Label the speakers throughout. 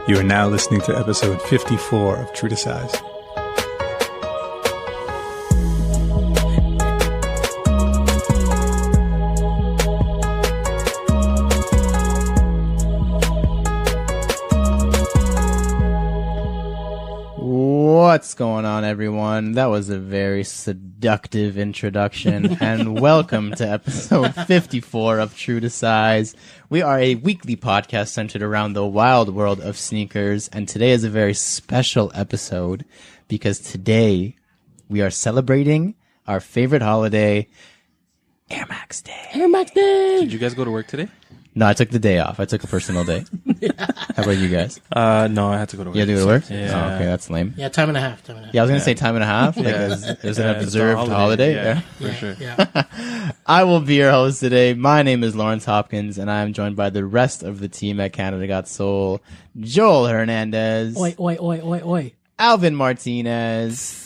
Speaker 1: You are now listening to episode 54 of True to Size.
Speaker 2: What's going on, everyone? That was a very seductive introduction, and welcome to episode 54 of True to Size. We are a weekly podcast centered around the wild world of sneakers, and today is a very special episode because today we are celebrating our favorite holiday, Air Max Day.
Speaker 3: Air Max Day!
Speaker 4: Did you guys go to work today?
Speaker 2: No, I took the day off. I took a personal day. How about you guys?
Speaker 4: No, I had to go to work.
Speaker 2: You had to go to work?
Speaker 4: Yeah.
Speaker 2: Oh, okay, that's lame.
Speaker 3: Yeah, time and a half.
Speaker 2: Yeah, I was going to say time and a half. Because it was an observed holiday.
Speaker 4: Yeah, for sure.
Speaker 3: Yeah.
Speaker 2: I will be your host today. My name is Lawrence Hopkins, and I am joined by the rest of the team at Canada Got Soul. Joel Hernandez.
Speaker 3: Oi, oi, oi, oi, oi.
Speaker 2: Alvin Martinez.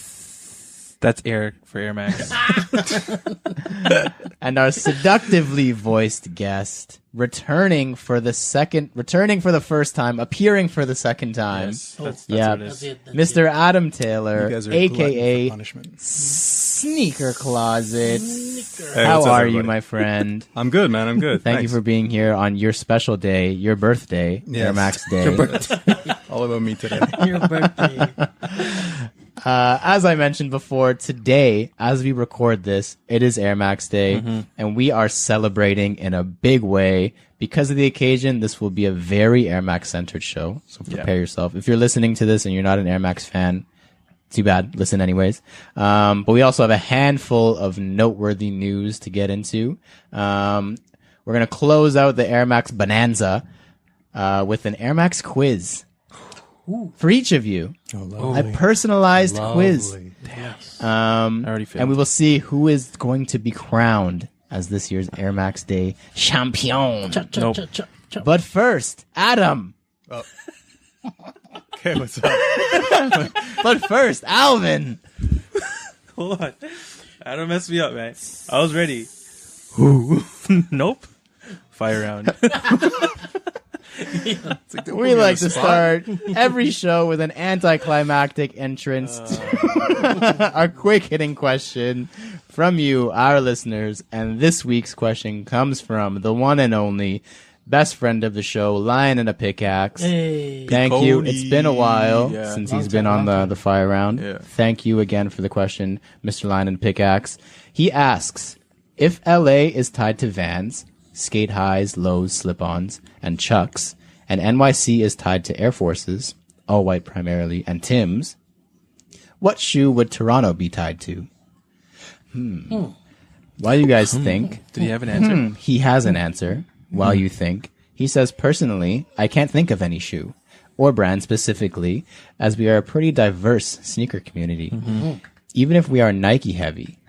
Speaker 4: That's Air for Air Max.
Speaker 2: And our seductively voiced guest, returning for the first time, appearing for the second time.
Speaker 4: Yes, that's
Speaker 2: Yeah.
Speaker 4: what it
Speaker 3: That's
Speaker 4: is.
Speaker 3: it. That's
Speaker 2: Mr.
Speaker 3: it.
Speaker 2: Adam Taylor,
Speaker 1: You guys are glutton
Speaker 2: a.k.a.
Speaker 1: for punishment.
Speaker 2: SneakerCloset.
Speaker 1: Hey,
Speaker 2: How
Speaker 1: what's up,
Speaker 2: are you,
Speaker 1: everybody?
Speaker 2: my friend?
Speaker 1: I'm good, man. I'm good.
Speaker 2: Thank you for being here on your special day, your birthday,
Speaker 1: Yes.
Speaker 2: Air Max Day.
Speaker 1: All about me today.
Speaker 3: Your birthday.
Speaker 2: As I mentioned before, today, as we record this, it is Air Max Day, and we are celebrating in a big way. Because of the occasion, this will be a very Air Max centered show, so prepare yourself. If you're listening to this and you're not an Air Max fan, too bad. Listen anyways. But we also have a handful of noteworthy news to get into. We're going to close out the Air Max Bonanza with an Air Max quiz. For each of you. A personalized quiz.
Speaker 3: Yes.
Speaker 4: I already failed.
Speaker 2: And we will see who is going to be crowned as this year's Air Max Day champion.
Speaker 4: Nope.
Speaker 2: But first, Adam.
Speaker 1: Okay, what's up?
Speaker 2: But first, Alvin.
Speaker 4: Hold on. Adam messed me up, man. I was ready. Nope. Fire round.
Speaker 2: We like to start every show with an anticlimactic entrance to our quick hitting question from you, our listeners. And this week's question comes from the one and only best friend of the show, Lion and a Pickaxe.
Speaker 3: Hey.
Speaker 2: Thank you.
Speaker 4: Cody.
Speaker 2: It's been a while
Speaker 4: Yeah.
Speaker 2: since
Speaker 3: Long
Speaker 2: he's been
Speaker 3: time,
Speaker 2: on
Speaker 3: long
Speaker 2: the fire round.
Speaker 4: Yeah.
Speaker 2: Thank you again for the question, Mr. Lion and Pickaxe. He asks, if LA is tied to Vans, skate highs, lows, slip-ons, and Chucks, and NYC is tied to Air Forces, all white primarily, and Timbs, what shoe would Toronto be tied to? While you guys think,
Speaker 4: Did he have an answer?
Speaker 2: he has an answer. While you think, he says, personally, I can't think of any shoe or brand specifically, as we are a pretty diverse sneaker community. Even if we are Nike heavy,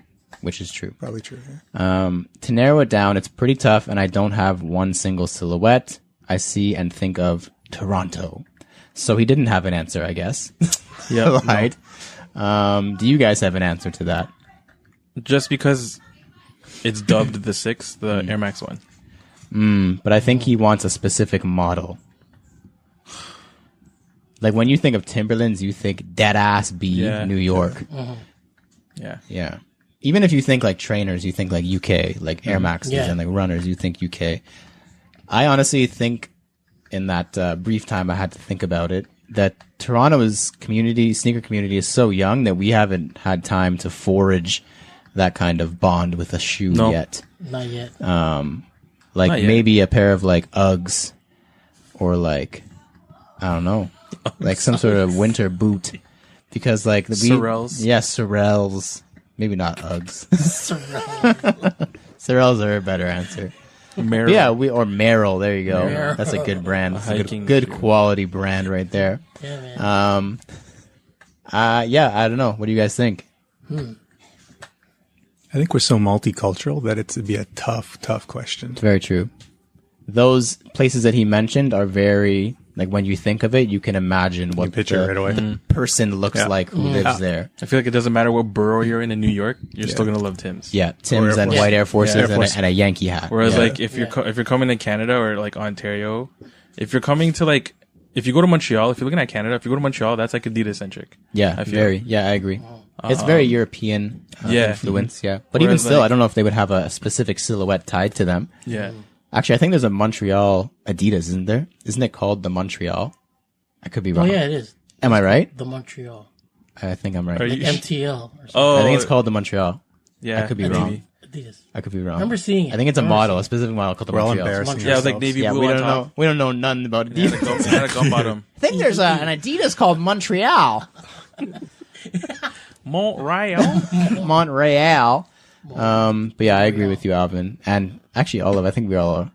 Speaker 2: which is true.
Speaker 1: Probably true. Yeah.
Speaker 2: To narrow it down, it's pretty tough, and I don't have one single silhouette I see and think of Toronto. So he didn't have an answer, I guess.
Speaker 4: Yeah.
Speaker 2: Right? Do you guys have an answer to that?
Speaker 4: Just because it's dubbed the 6, the Air Max one.
Speaker 2: But I think he wants a specific model. Like when you think of Timberlands, you think dead-ass B,
Speaker 4: Yeah.
Speaker 2: New York.
Speaker 4: Yeah.
Speaker 2: Yeah. Even if you think like trainers, you think like UK, like Air Maxes
Speaker 3: Yeah.
Speaker 2: and like runners, you think UK. I honestly think in that brief time I had to think about it, that Toronto's sneaker community is so young that we haven't had time to forage that kind of bond with a shoe
Speaker 4: No.
Speaker 2: yet.
Speaker 3: Not yet.
Speaker 2: Like
Speaker 4: Not yet.
Speaker 2: maybe a pair of like Uggs or like, I don't know, like some sort of winter boot. Because like
Speaker 4: Sorels.
Speaker 2: Yes, Sorels. Maybe not Uggs. Sorels are a better answer.
Speaker 4: Merrill.
Speaker 2: Yeah, or Merrill. There you go.
Speaker 3: Merrill.
Speaker 2: That's a good brand. That's a
Speaker 4: Hiking
Speaker 2: good
Speaker 4: shoe.
Speaker 2: quality brand right there.
Speaker 3: Yeah, man.
Speaker 2: Yeah, I don't know. What do you guys think?
Speaker 1: I think we're so multicultural that it'd be a tough question.
Speaker 2: It's very true. Those places that he mentioned are very, like when you think of it, you can imagine what
Speaker 1: picture it right away.
Speaker 2: the person looks
Speaker 1: Yeah.
Speaker 2: like who lives there.
Speaker 4: I feel like it doesn't matter what borough you're in New York, you're still gonna love Tim's.
Speaker 2: Yeah, Tim's
Speaker 1: Air
Speaker 2: and
Speaker 1: Force.
Speaker 2: white Air Forces
Speaker 4: Yeah, Air
Speaker 2: and,
Speaker 4: Force.
Speaker 2: and a Yankee hat.
Speaker 4: Whereas
Speaker 2: Yeah.
Speaker 4: like if you're coming to Canada or like Ontario, if you're coming to like if you go to Montreal, if you're looking at Canada, if you go to Montreal, that's like Adidas centric.
Speaker 2: Yeah,
Speaker 4: I feel.
Speaker 2: very. Yeah, I agree. It's very European
Speaker 4: yeah.
Speaker 2: influence. Yeah, but even
Speaker 4: Whereas,
Speaker 2: still,
Speaker 4: like-
Speaker 2: I don't know if they would have a specific silhouette tied to them.
Speaker 4: Yeah.
Speaker 2: Actually, I think there's a Montreal Adidas, isn't there? Isn't it called the Montreal? I could be
Speaker 3: Oh
Speaker 2: wrong.
Speaker 3: yeah, it is.
Speaker 2: Am I right?
Speaker 3: The Montreal.
Speaker 2: I think I'm right.
Speaker 4: Are
Speaker 3: Like
Speaker 4: you-
Speaker 3: MTL or something.
Speaker 4: Oh,
Speaker 2: I think it's called the Montreal.
Speaker 4: Yeah,
Speaker 2: I could be
Speaker 3: I
Speaker 2: wrong.
Speaker 3: think Adidas.
Speaker 2: I could be wrong.
Speaker 3: I remember seeing it.
Speaker 2: I think it's a
Speaker 3: I remember
Speaker 2: model,
Speaker 3: seeing
Speaker 2: a specific model called the
Speaker 1: We're all
Speaker 2: Montreal.
Speaker 1: embarrassing
Speaker 4: Yeah, it was like
Speaker 1: ourselves.
Speaker 4: navy
Speaker 2: Yeah,
Speaker 4: blue
Speaker 2: we
Speaker 4: on
Speaker 2: don't
Speaker 4: top.
Speaker 2: know. We don't know nothing about
Speaker 4: Yeah,
Speaker 2: Adidas.
Speaker 4: had a gum bottom.
Speaker 2: I think there's an Adidas called Montreal.
Speaker 4: Montreal.
Speaker 2: Montreal. But yeah, I agree with you, Alvin. And actually, Olive, I think we all are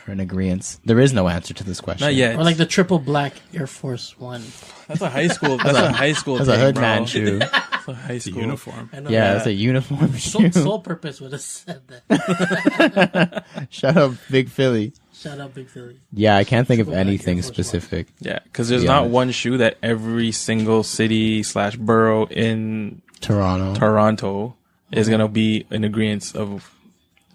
Speaker 2: in agreement. There is no answer to this question.
Speaker 4: Not yet.
Speaker 3: Or like the triple black Air Force One.
Speaker 4: That's a high school. That's a high school.
Speaker 2: That's a
Speaker 4: thing,
Speaker 2: hoodman
Speaker 4: bro.
Speaker 2: shoe.
Speaker 4: That's a high
Speaker 1: It's a
Speaker 4: school
Speaker 1: uniform.
Speaker 3: I know.
Speaker 2: Yeah, it's a uniform shoe.
Speaker 3: Soul Purpose would have said that.
Speaker 2: Shut up, Big Philly.
Speaker 3: Shout out Big Philly.
Speaker 2: Yeah, I can't think of
Speaker 3: Triple black
Speaker 2: anything
Speaker 3: Air Force One.
Speaker 2: specific.
Speaker 4: Yeah, because there's
Speaker 2: be
Speaker 4: not
Speaker 2: honest.
Speaker 4: one shoe that every single city / borough in
Speaker 2: Toronto.
Speaker 4: Toronto is gonna be in agreement of.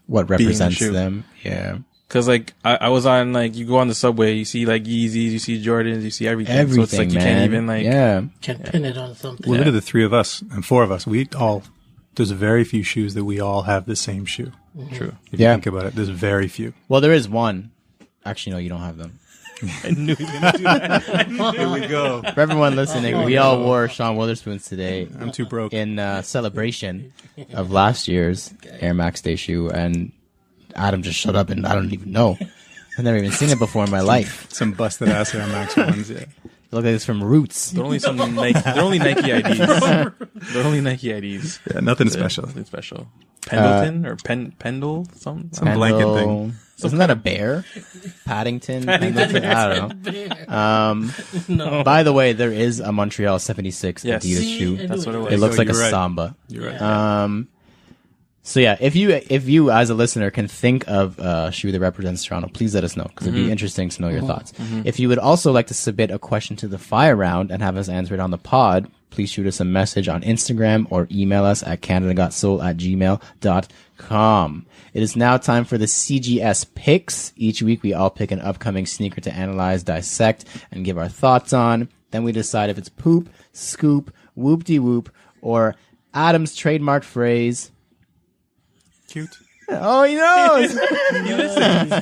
Speaker 2: What
Speaker 4: being a
Speaker 2: represents
Speaker 4: shoe.
Speaker 2: them? Yeah.
Speaker 4: Because like I was on like you go on the subway, you see like Yeezys, you see Jordans, you see everything.
Speaker 2: Everything,
Speaker 4: so it's like you
Speaker 2: man.
Speaker 4: can't even like.
Speaker 2: Yeah.
Speaker 3: Can pin it on something.
Speaker 1: Well, look at the three of us and four of us. There's very few shoes that we all have the same shoe.
Speaker 4: True.
Speaker 1: If
Speaker 2: Yeah.
Speaker 1: you think about it, there's very few.
Speaker 2: Well, there is one. Actually, no, you don't have them.
Speaker 4: I knew he was gonna do that.
Speaker 1: Here we go.
Speaker 2: For everyone listening, we all wore Sean Witherspoon's today
Speaker 1: I'm too broke.
Speaker 2: in celebration of last year's Air Max Day shoe, and Adam just shut up, and I don't even know. I've never even seen it before in my life.
Speaker 1: Some busted ass Air Max ones. Yeah.
Speaker 2: It looked like it's from Roots.
Speaker 4: They're only some Nike. They're only Nike IDs. They're only Nike IDs.
Speaker 1: Yeah, nothing
Speaker 4: Yeah,
Speaker 1: special.
Speaker 4: Nothing special. Pendleton or Pendle something.
Speaker 1: Some blanket thing.
Speaker 2: Isn't that a bear? Paddington? Pendleton? I don't know.
Speaker 3: No.
Speaker 2: By the way, there is a Montreal 76
Speaker 4: Yes.
Speaker 2: Adidas
Speaker 3: See,
Speaker 2: shoe.
Speaker 3: I knew
Speaker 4: That's what it was.
Speaker 2: It looks
Speaker 1: Oh,
Speaker 2: like a
Speaker 1: you're right.
Speaker 2: samba.
Speaker 1: You're right.
Speaker 2: So yeah, if you as a listener can think of a shoe that represents Toronto, please let us know because it'd be interesting to know your thoughts. If you would also like to submit a question to the fire round and have us answer it on the pod, please shoot us a message on Instagram or email us at canadagotsoul@gmail.com. It is now time for the CGS picks. Each week we all pick an upcoming sneaker to analyze, dissect, and give our thoughts on. Then we decide if it's poop, scoop, whoop-de-whoop, or Adam's trademark phrase.
Speaker 1: Cute.
Speaker 2: Oh, he knows.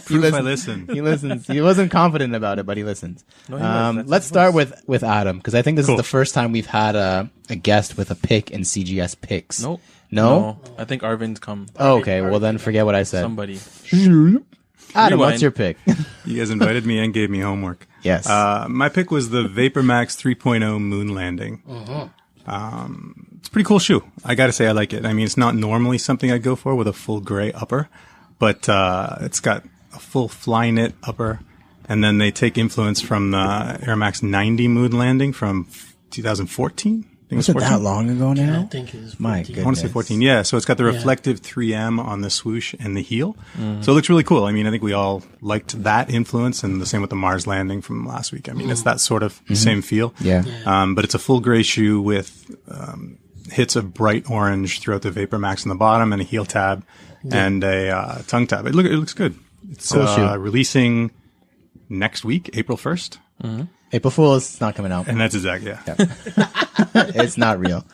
Speaker 1: Proof I listen.
Speaker 2: He listens. He wasn't confident about it, but he listens.
Speaker 4: No, he was. That's
Speaker 2: Let's start with Adam because I think this
Speaker 1: Cool.
Speaker 2: is the first time we've had a guest with a pick in CGS picks.
Speaker 4: Nope.
Speaker 2: No?
Speaker 4: I think Arvin's come.
Speaker 2: Oh, okay. Well, then forget what I said.
Speaker 4: Somebody.
Speaker 2: Adam,
Speaker 4: Rewind.
Speaker 2: what's your pick?
Speaker 1: You guys invited me and gave me homework.
Speaker 2: Yes.
Speaker 1: My pick was the VaporMax 3.0 Moon Landing. It's a pretty cool shoe. I gotta say I like it. I mean, it's not normally something I'd go for with a full gray upper, but it's got a full fly knit upper, and then they take influence from the Air Max 90 Moon Landing from 2014. I think
Speaker 2: Was it
Speaker 1: 14.
Speaker 2: that long ago
Speaker 3: I
Speaker 2: now?
Speaker 3: think it was
Speaker 2: My
Speaker 3: 14.
Speaker 1: I want to say
Speaker 2: goodness.
Speaker 1: 14. Yeah, so it's got the reflective 3M on the swoosh and the heel. So it looks really cool. I mean, I think we all liked that influence, and the same with the Mars landing from last week. I mean, it's that sort of same feel.
Speaker 2: Yeah.
Speaker 1: But it's a full gray shoe with hits of bright orange throughout the VaporMax on the bottom and a heel tab and a tongue tab. It looks good. It's
Speaker 2: Cool shoe.
Speaker 1: releasing next week, April 1st.
Speaker 2: April Fool's it's not coming out.
Speaker 1: And that's exactly, yeah.
Speaker 2: It's not real.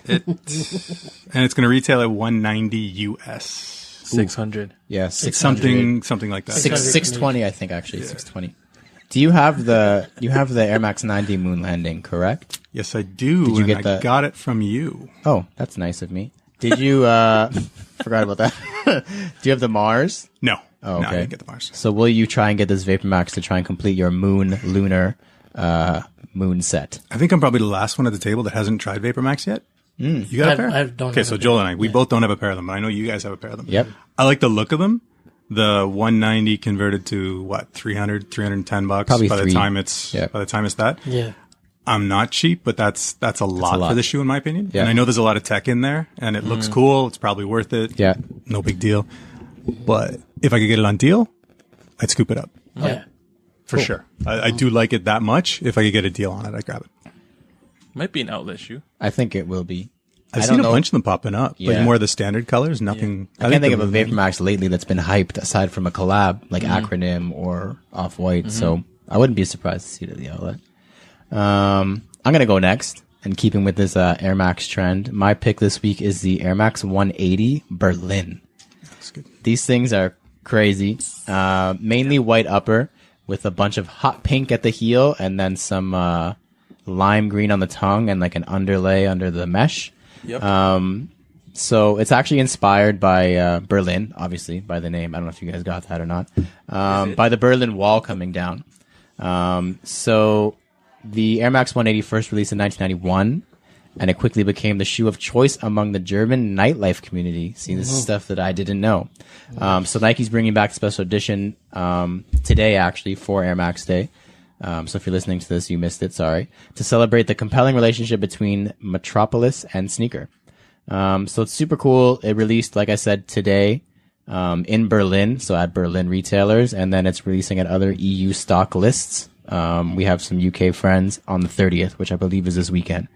Speaker 1: And it's going to retail at $190 US.
Speaker 4: 600.
Speaker 2: Yeah,
Speaker 1: Something like that.
Speaker 2: 620, I think actually 620. Do you have the Air Max 90 Moon Landing, correct?
Speaker 1: Yes, I do.
Speaker 2: Did you
Speaker 1: and
Speaker 2: get
Speaker 1: I
Speaker 2: that?
Speaker 1: got it from you.
Speaker 2: Oh, that's nice of me. Did you forgot about that? Do you have the Mars?
Speaker 1: No.
Speaker 2: Oh,
Speaker 1: No, I
Speaker 2: okay.
Speaker 1: didn't get the Mars.
Speaker 2: So will you try and get this VaporMax to try and complete your lunar moon set?
Speaker 1: I think I'm probably the last one at the table that hasn't tried VaporMax yet. You got a pair?
Speaker 3: I don't
Speaker 1: Okay,
Speaker 3: have
Speaker 1: so
Speaker 3: a
Speaker 1: Joel
Speaker 3: pair.
Speaker 1: and I, we both don't have a pair of them, but I know you guys have a pair of them.
Speaker 2: Yep.
Speaker 1: I like the look of them. The 190 converted to what, 310 bucks
Speaker 2: Probably
Speaker 1: by
Speaker 2: three.
Speaker 1: the time it's
Speaker 2: Yeah.
Speaker 1: that.
Speaker 3: Yeah.
Speaker 1: I'm not cheap, but that's a lot
Speaker 2: lot.
Speaker 1: for the shoe in my opinion.
Speaker 2: Yeah.
Speaker 1: And I know there's a lot of tech in there and it looks cool. It's probably worth it.
Speaker 2: Yeah.
Speaker 1: No big deal. But if I could get it on deal, I'd scoop it up
Speaker 3: Yeah.
Speaker 1: for sure. I do like it that much. If I could get a deal on it, I'd grab it.
Speaker 4: Might be an outlet shoe.
Speaker 2: I think it will be.
Speaker 1: I've
Speaker 2: I
Speaker 1: seen
Speaker 2: don't
Speaker 1: a
Speaker 2: know.
Speaker 1: bunch of them popping up,
Speaker 2: Yeah.
Speaker 1: like more of the standard colors. Nothing.
Speaker 2: I can't think of a
Speaker 1: the-
Speaker 2: VaporMax lately that's been hyped aside from a collab like Acronym or Off-White. So I wouldn't be surprised to see it at the outlet. I'm going to go next. And keeping with this Air Max trend, my pick this week is the Air Max 180 Berlin.
Speaker 1: That's good.
Speaker 2: These things are crazy. Mainly white upper with a bunch of hot pink at the heel and then some lime green on the tongue and like an underlay under the mesh.
Speaker 4: Yep.
Speaker 2: So it's actually inspired by Berlin, obviously, by the name. I don't know if you guys got that or not. By the Berlin Wall coming down. So the Air Max 180 first released in 1991, and it quickly became the shoe of choice among the German nightlife community. See, this is stuff that I didn't know. So Nike's bringing back a special edition today, actually, for Air Max Day. So if you're listening to this, you missed it, sorry. To celebrate the compelling relationship between Metropolis and sneaker. So it's super cool. It released, like I said, today in Berlin, so at Berlin retailers, and then it's releasing at other EU stock lists. We have some UK friends on the 30th, which I believe is this weekend.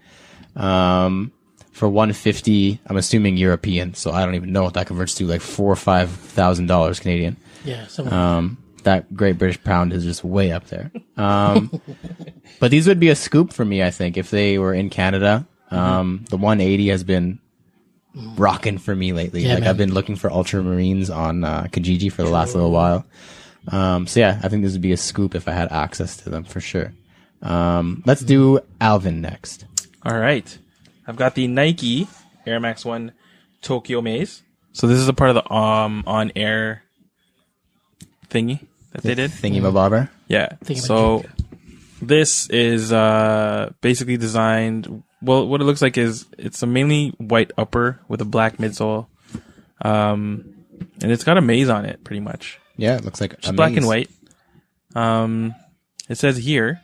Speaker 2: For $150, I'm assuming European, so I don't even know what that converts to, like $4,000 or $5,000 Canadian.
Speaker 3: Yeah, something.
Speaker 2: That Great British Pound is just way up there. But these would be a scoop for me, I think, if they were in Canada. The 180 has been rocking for me lately.
Speaker 3: Yeah,
Speaker 2: like
Speaker 3: man.
Speaker 2: I've been looking for Ultramarines on Kijiji for the last little while. So yeah, I think this would be a scoop if I had access to them for sure. Let's do Alvin next.
Speaker 4: All right. I've got the Nike Air Max 1 Tokyo Maze. So this is a part of the on-air thingy that they did.
Speaker 2: Thingy-mabobber.
Speaker 4: Yeah.
Speaker 3: Thingy-majig.
Speaker 4: So this is basically designed. Well, what it looks like is it's a mainly white upper with a black midsole, and it's got a maze on it, pretty much.
Speaker 2: Yeah, it looks like
Speaker 4: Just black and white. It says here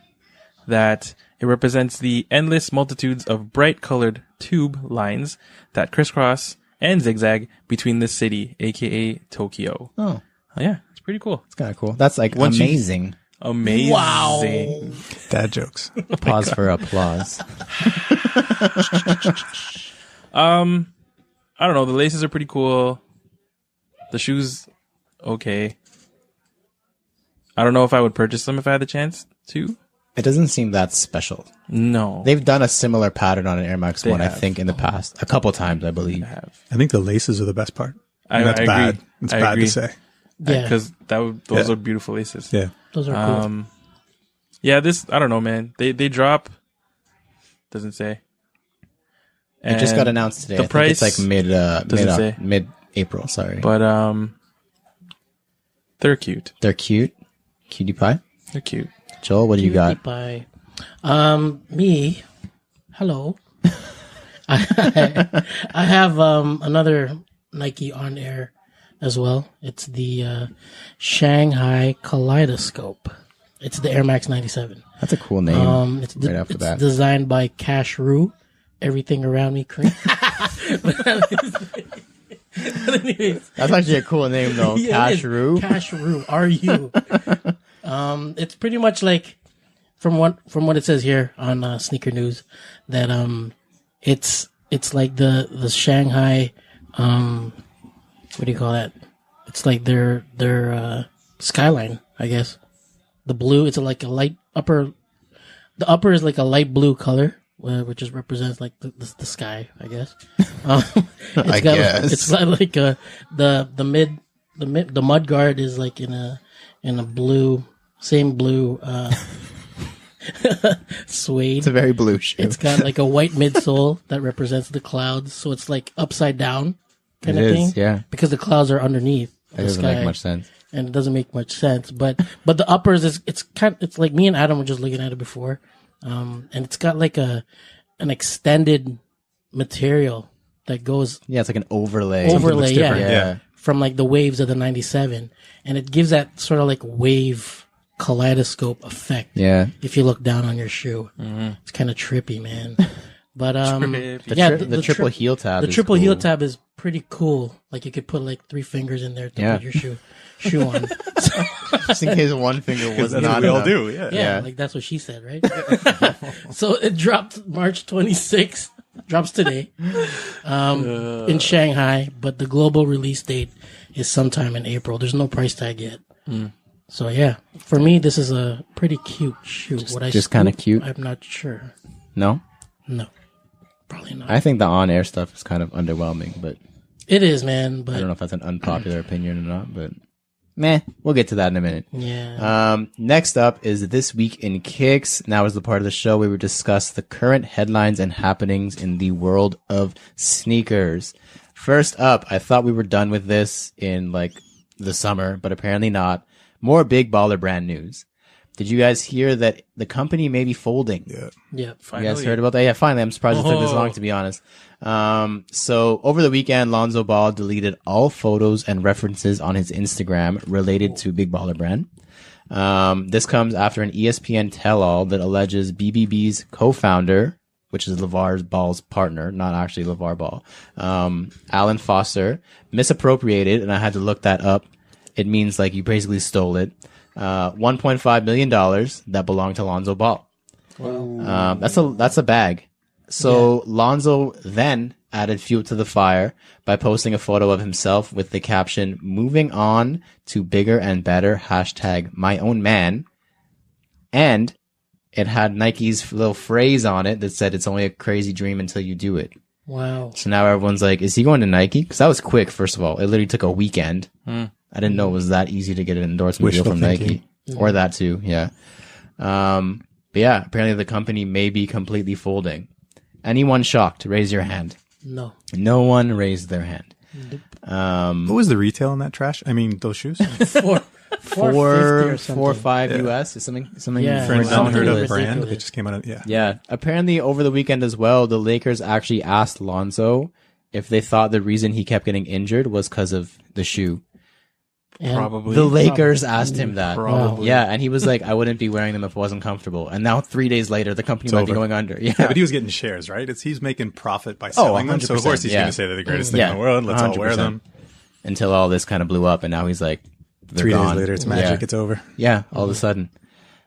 Speaker 4: that it represents the endless multitudes of bright-colored tube lines that crisscross and zigzag between this city, aka Tokyo.
Speaker 2: Oh,
Speaker 4: Yeah, it's pretty cool.
Speaker 2: it's kind of cool. That's like
Speaker 4: Once you-
Speaker 2: amazing.
Speaker 4: Amazing.
Speaker 3: Wow.
Speaker 1: Dad jokes.
Speaker 2: Pause for applause.
Speaker 4: I don't know. The laces are pretty cool. The shoes, okay. I don't know if I would purchase them if I had the chance to.
Speaker 2: It doesn't seem that special.
Speaker 4: No.
Speaker 2: They've done a similar pattern on an Air Max
Speaker 4: They
Speaker 2: 1, I
Speaker 4: have.
Speaker 2: think, in the past. A couple times, I believe.
Speaker 1: I think the laces are the best part. And that's
Speaker 4: I
Speaker 1: bad.
Speaker 4: agree.
Speaker 1: It's
Speaker 4: I
Speaker 1: bad
Speaker 4: agree.
Speaker 1: to say.
Speaker 3: Yeah,
Speaker 4: Because those
Speaker 1: Yeah.
Speaker 4: are beautiful laces.
Speaker 1: Yeah.
Speaker 3: those are cool.
Speaker 4: Yeah, this, I don't know, man. They drop. Doesn't say.
Speaker 2: It just got
Speaker 4: And
Speaker 2: announced today.
Speaker 4: The
Speaker 2: I think
Speaker 4: price,
Speaker 2: it's like
Speaker 4: say.
Speaker 2: mid-April, sorry.
Speaker 4: but they're cute.
Speaker 2: They're cute. Cutie pie.
Speaker 4: They're cute.
Speaker 2: Joel, what do you got?
Speaker 3: By me. Hello. I have another Nike on air as well. It's the Shanghai Kaleidoscope. It's the Air Max 97.
Speaker 2: That's a cool name.
Speaker 3: It's
Speaker 2: right off the bat.
Speaker 3: designed by Cash Rue. Everything around me cream. But anyways,
Speaker 2: That's actually a cool name, though.
Speaker 3: yeah, it is.
Speaker 2: Casheroo.
Speaker 3: Cash Rue. R-U. It's pretty much like from what it says here on Sneaker News that it's like the Shanghai what do you call that? It's like their skyline, I guess. The blue, it's like a light upper. The upper is like a light blue color, which just represents like the sky, I guess. It's
Speaker 2: guess.
Speaker 3: It's got like the mud guard is like in a blue, same blue suede.
Speaker 2: It's a very blue shoe.
Speaker 3: It's got like a white midsole that represents the clouds, so it's like upside down kind
Speaker 2: It
Speaker 3: of
Speaker 2: is,
Speaker 3: thing.
Speaker 2: yeah.
Speaker 3: Because the clouds are underneath
Speaker 2: That
Speaker 3: the
Speaker 2: doesn't
Speaker 3: sky,
Speaker 2: make much sense.
Speaker 3: and it doesn't make much sense. But the uppers is it's like me and Adam were just looking at it before, and it's got like an extended material that goes
Speaker 2: Yeah, it's like an overlay.
Speaker 3: overlay, yeah,
Speaker 1: different, yeah.
Speaker 3: from like the waves of the 97, and it gives that sort of like wave kaleidoscope effect.
Speaker 2: Yeah.
Speaker 3: If you look down on your shoe, it's kind of trippy, man. But
Speaker 4: Trippy.
Speaker 2: The triple heel tab.
Speaker 3: the
Speaker 2: is
Speaker 3: triple heel
Speaker 2: cool.
Speaker 3: tab is pretty cool. Like you could put like 3 fingers in there to
Speaker 2: Yeah.
Speaker 3: put your shoe on.
Speaker 2: Just in case one finger was
Speaker 1: That's
Speaker 2: not
Speaker 1: what we all
Speaker 2: enough.
Speaker 1: do. Yeah.
Speaker 3: Yeah,
Speaker 2: Yeah.
Speaker 3: like that's what she said, right? So it dropped March 26th. Drops today in Shanghai, but the global release date is sometime in April. There's no price tag yet. So yeah, for me, this is a pretty cute shoe.
Speaker 2: Just kind of cute?
Speaker 3: I'm not sure.
Speaker 2: No?
Speaker 3: No, probably not.
Speaker 2: I think the on-air stuff is kind of underwhelming, but
Speaker 3: It is, man. But
Speaker 2: I don't know if that's an unpopular opinion or not, but meh, we'll get to that in a minute.
Speaker 3: yeah,
Speaker 2: Next up is This Week in Kicks. Now is the part of the show where we discuss the current headlines and happenings in the world of sneakers. First up, I thought we were done with this in like the summer, but apparently not. More big baller brand news. Did you guys hear that the company may be folding?
Speaker 1: Yeah.
Speaker 3: yeah.
Speaker 2: You guys heard about that? Yeah, finally. I'm surprised it took this long, to be honest. So over the weekend, Lonzo Ball deleted all photos and references on his Instagram related to Big Baller Brand. This comes after an ESPN tell-all that alleges BBB's co-founder, which is LeVar Ball's partner, not actually LeVar Ball, Alan Foster, misappropriated, and I had to look that up. It means like you basically stole it. $1.5 million that belonged to Lonzo Ball. Wow. That's a bag. So Lonzo then added fuel to the fire by posting a photo of himself with the caption, "Moving on to bigger and better, #myownman." And it had Nike's little phrase on it that said, "It's only a crazy dream until you do it."
Speaker 3: Wow.
Speaker 2: So now everyone's like, is he going to Nike? Because that was quick, first of all. It literally took a weekend. I didn't know it was that easy to get an endorsement deal from Nike. Or that too, yeah. But yeah, apparently the company may be completely folding. Anyone shocked? Raise your hand.
Speaker 3: No.
Speaker 2: No one raised their hand.
Speaker 1: What was the retail on that trash? I mean, those shoes?
Speaker 3: $450 or something.
Speaker 2: 4 or 5 US is something
Speaker 3: Yeah.
Speaker 1: For an
Speaker 3: Something
Speaker 1: unheard of
Speaker 3: ridiculous.
Speaker 1: brand. They just came out of,
Speaker 2: Yeah. Apparently over the weekend as well, the Lakers actually asked Lonzo if they thought the reason he kept getting injured was because of the shoe.
Speaker 3: And
Speaker 4: Probably.
Speaker 2: The Lakers asked him that.
Speaker 4: Probably.
Speaker 2: Yeah, and he was like, I wouldn't be wearing them if it wasn't comfortable. And now 3 days later, the company might be
Speaker 1: over.
Speaker 2: going under. Yeah.
Speaker 1: Yeah, but he was getting shares, right? He's making profit by selling them. So of
Speaker 2: 100%,
Speaker 1: course he's
Speaker 2: yeah.
Speaker 1: going to say they're the greatest thing
Speaker 2: Yeah,
Speaker 1: in the world. Let's all wear
Speaker 2: 100%.
Speaker 1: them.
Speaker 2: Until all this kind of blew up, and now he's like, they're
Speaker 1: 3 days
Speaker 2: gone.
Speaker 1: later, it's magic.
Speaker 2: Yeah.
Speaker 1: It's over.
Speaker 2: Yeah, all of a sudden.